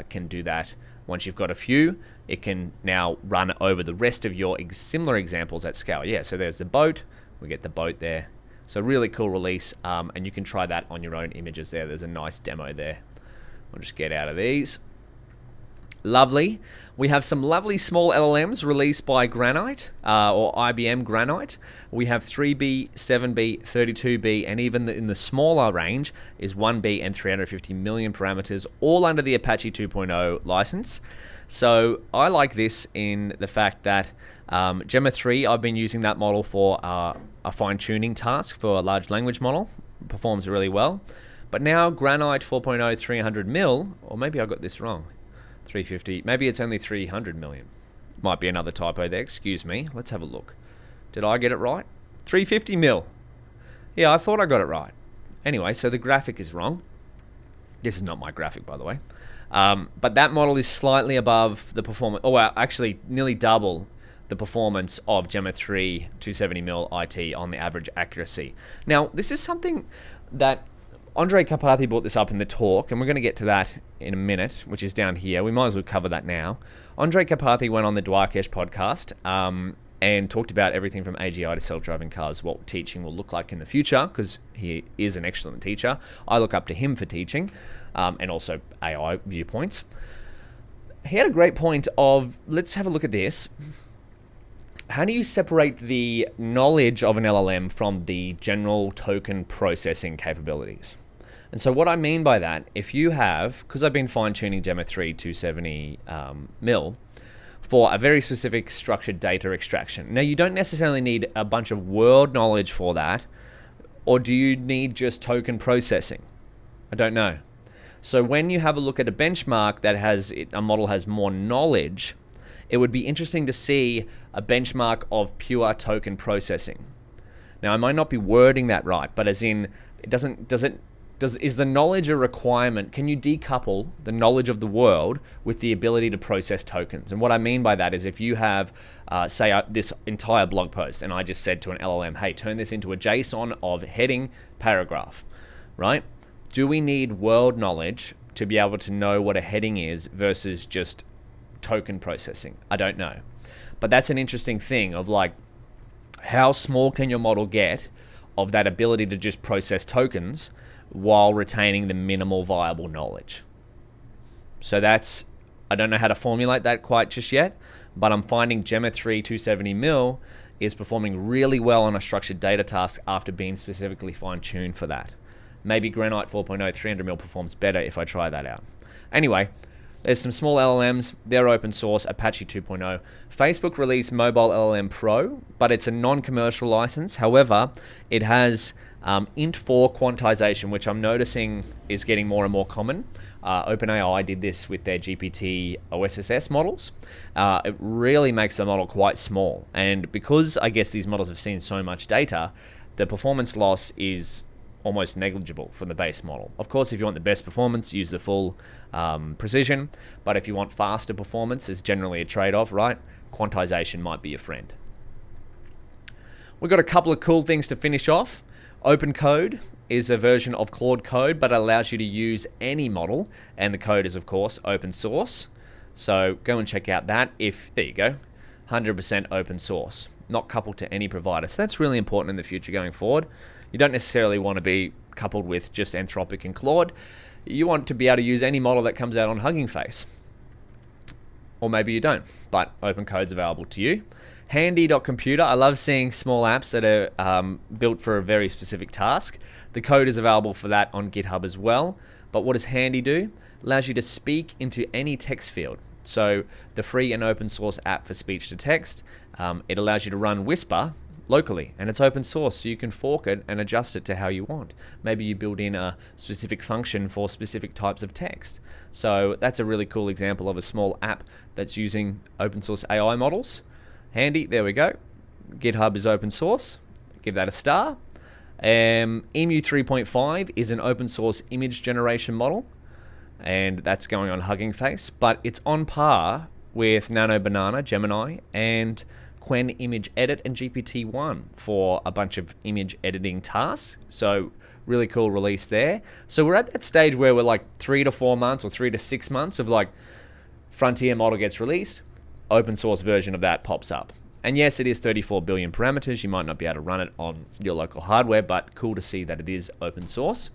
can do that. Once you've got a few, it can now run over the rest of your similar examples at scale. Yeah, so there's the boat. We get the boat there. So really cool release, and you can try that on your own images there. There's a nice demo there. I'll just get out of these. Lovely. We have some lovely small LLMs released by Granite, or IBM Granite. We have 3B, 7B, 32B, and even in the smaller range is 1B and 350 million parameters, all under the Apache 2.0 license. So I like this in the fact that Gemma 3, I've been using that model for a fine-tuning task for a large language model. It performs really well. But now Granite 4.0 300 mil, or maybe I got this wrong. 350, maybe it's only 300 million. Might be another typo there, excuse me. Let's have a look. Did I get it right? 350 mil. Yeah, I thought I got it right. Anyway, so the graphic is wrong. This is not my graphic, by the way. But that model is slightly above the performance, oh well, actually nearly double the performance of Gemma 3 270 mil IT on the average accuracy. Now, this is something that Andrei Karpathy brought this up in the talk, and we're going to get to that in a minute, which is down here. We might as well cover that now. Andrei Karpathy went on the Dwarkesh podcast and talked about everything from AGI to self-driving cars, what teaching will look like in the future, because he is an excellent teacher. I look up to him for teaching, and also AI viewpoints. He had a great point of, let's have a look at this. How do you separate the knowledge of an LLM from the general token processing capabilities? And so what I mean by that, if you have, because I've been fine-tuning Gemma 3 270 mil for a very specific structured data extraction. Now, you don't necessarily need a bunch of world knowledge for that, or do you need just token processing? I don't know. So when you have a look at a benchmark that has, a model has more knowledge, it would be interesting to see a benchmark of pure token processing. Now, I might not be wording that right, but as in, is the knowledge a requirement? Can you decouple the knowledge of the world with the ability to process tokens? And what I mean by that is if you have, say, this entire blog post, and I just said to an LLM, hey, turn this into a JSON of heading paragraph, right? Do we need world knowledge to be able to know what a heading is versus just token processing? I don't know. But that's an interesting thing of like, how small can your model get of that ability to just process tokens while retaining the minimal viable knowledge? So that's, I don't know how to formulate that quite just yet, but I'm finding Gemma 3 270 mil is performing really well on a structured data task after being specifically fine-tuned for that. Maybe Granite 4.0 300 mil performs better if I try that out. Anyway, there's some small LLMs. They're open source, Apache 2.0. Facebook released MobileLLM-Pro, but it's a non-commercial license. However, it has int4 quantization, which I'm noticing is getting more and more common. OpenAI did this with their GPT OSSS models. It really makes the model quite small. And because I guess these models have seen so much data, the performance loss is almost negligible from the base model. Of course, if you want the best performance, use the full precision. But if you want faster performance, it's generally a trade-off, right? Quantization might be your friend. We've got a couple of cool things to finish off. OpenCode is a version of Claude Code, but it allows you to use any model, and the code is, of course, open source. So go and check out that. There you go, 100% open source, not coupled to any provider. So that's really important in the future going forward. You don't necessarily want to be coupled with just Anthropic and Claude. You want to be able to use any model that comes out on Hugging Face. Or maybe you don't, but OpenCode's available to you. Handy.computer, I love seeing small apps that are built for a very specific task. The code is available for that on GitHub as well. But what does Handy do? Allows you to speak into any text field. So the free and open source app for speech to text, it allows you to run Whisper locally, and it's open source, so you can fork it and adjust it to how you want. Maybe you build in a specific function for specific types of text. So that's a really cool example of a small app that's using open source AI models. Handy, there we go. GitHub is open source. Give that a star. Emu 3.5 is an open source image generation model, and that's going on Hugging Face, but it's on par with Nano Banana, Gemini, and Qwen Image Edit and GPT-1 for a bunch of image editing tasks. So really cool release there. So we're at that stage where we're like 3 to 4 months or 3 to 6 months of like frontier model gets released, open source version of that pops up. And yes, it is 34 billion parameters. You might not be able to run it on your local hardware, but cool to see that it is open source.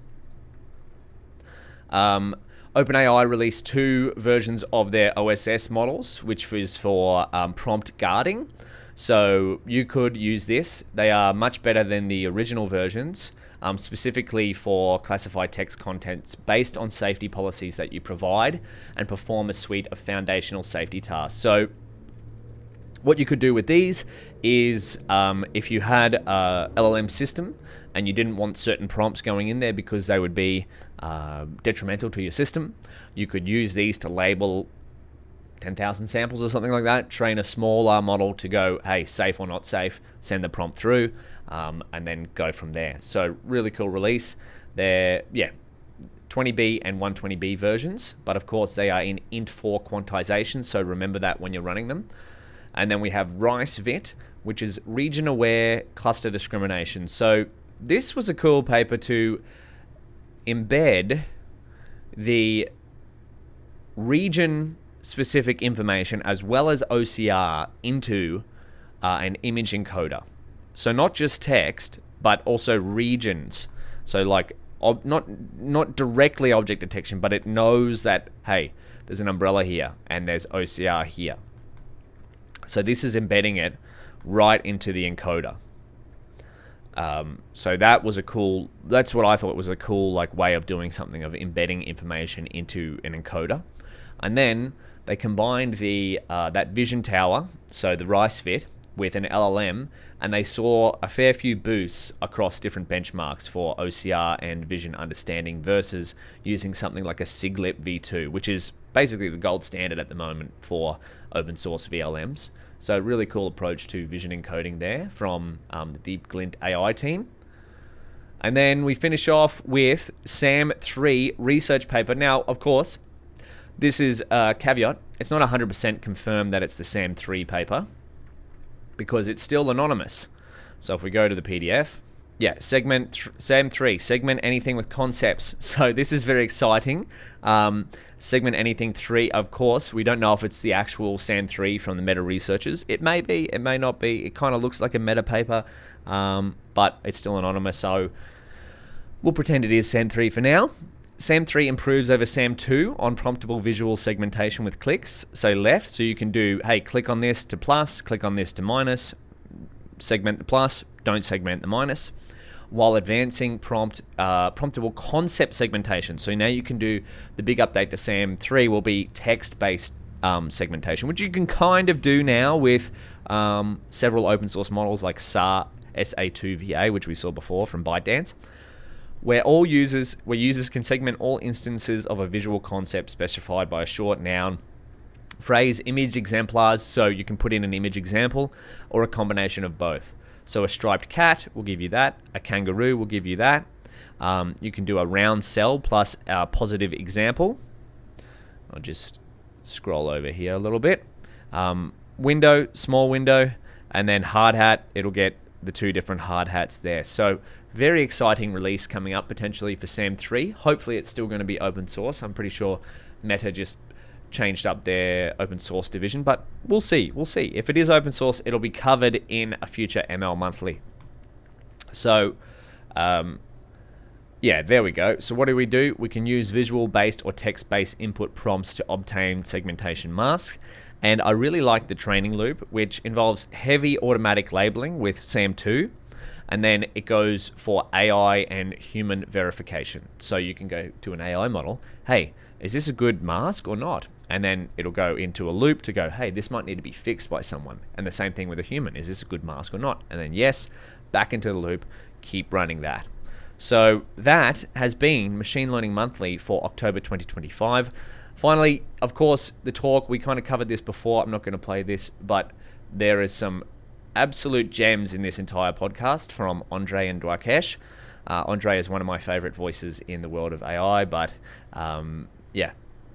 OpenAI released 2 versions of their OSS models, which was for prompt guarding. So you could use this. They are much better than the original versions, specifically for classified text contents based on safety policies that you provide and perform a suite of foundational safety tasks. So what you could do with these is if you had a LLM system and you didn't want certain prompts going in there because they would be detrimental to your system, you could use these to label 10,000 samples or something like that, train a smaller model to go, hey, safe or not safe, send the prompt through, and then go from there. So really cool release. They're, 20B and 120B versions, but of course they are in int4 quantization, so remember that when you're running them. And then we have RICE-ViT, which is region-aware cluster discrimination. So this was a cool paper to embed the region-specific information as well as OCR into an image encoder. So not just text, but also regions. So like not directly object detection, but it knows that, hey, there's an umbrella here and there's OCR here. So this is embedding it right into the encoder. So that was that's what I thought was a cool like way of doing something, of embedding information into an encoder. And then they combined that vision tower, so the RICE-ViT, with an LLM, and they saw a fair few boosts across different benchmarks for OCR and vision understanding versus using something like a SIGLIP v2, which is basically the gold standard at the moment for open source VLMs. So really cool approach to vision encoding there from the DeepGlint AI team. And then we finish off with SAM3 research paper. Now, of course, this is a caveat. It's not 100% confirmed that it's the SAM3 paper because it's still anonymous. So if we go to the PDF, SAM3, segment anything with concepts. So this is very exciting. Segment anything 3, of course, we don't know if it's the actual SAM3 from the meta researchers. It may be, it may not be. It kind of looks like a meta paper, but it's still anonymous. So we'll pretend it is SAM3 for now. SAM3 improves over SAM2 on promptable visual segmentation with clicks. So left, so you can do, hey, click on this to plus, click on this to minus, segment the plus, don't segment the minus, while advancing promptable concept segmentation. So now you can do, the big update to SAM3 will be text-based segmentation, which you can kind of do now with several open source models like SA2VA, which we saw before from ByteDance, where users can segment all instances of a visual concept specified by a short noun, phrase, image exemplars, so you can put in an image example, or a combination of both. So a striped cat will give you that, a kangaroo will give you that. You can do a round cell plus a positive example. I'll just scroll over here a little bit. Window, small window, and then hard hat, it'll get the 2 different hard hats there. So very exciting release coming up potentially for SAM3. Hopefully it's still going to be open source. I'm pretty sure Meta just changed up their open source division, but we'll see. If it is open source, it'll be covered in a future ML Monthly. So, there we go. So what do? We can use visual-based or text-based input prompts to obtain segmentation masks. And I really like the training loop, which involves heavy automatic labeling with SAM2. And then it goes for AI and human verification. So you can go to an AI model, hey, is this a good mask or not? And then it'll go into a loop to go, hey, this might need to be fixed by someone. And the same thing with a human, is this a good mask or not? And then yes, back into the loop, keep running that. So that has been Machine Learning Monthly for October 2025. Finally, of course, the talk, we kind of covered this before. I'm not going to play this, but there is some absolute gems in this entire podcast from Andrei and Dwarkesh. Andrei is one of my favorite voices in the world of AI, but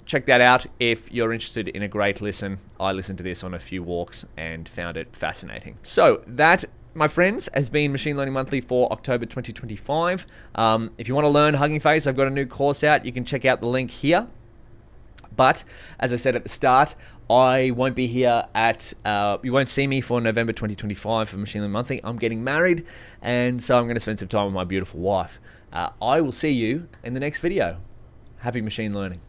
check that out if you're interested in a great listen. I listened to this on a few walks and found it fascinating. So that my friends, has been Machine Learning Monthly for October 2025. If you want to learn Hugging Face, I've got a new course out. You can check out the link here. But as I said at the start, I won't be here you won't see me for November 2025 for Machine Learning Monthly. I'm getting married, and so I'm going to spend some time with my beautiful wife. I will see you in the next video. Happy machine learning.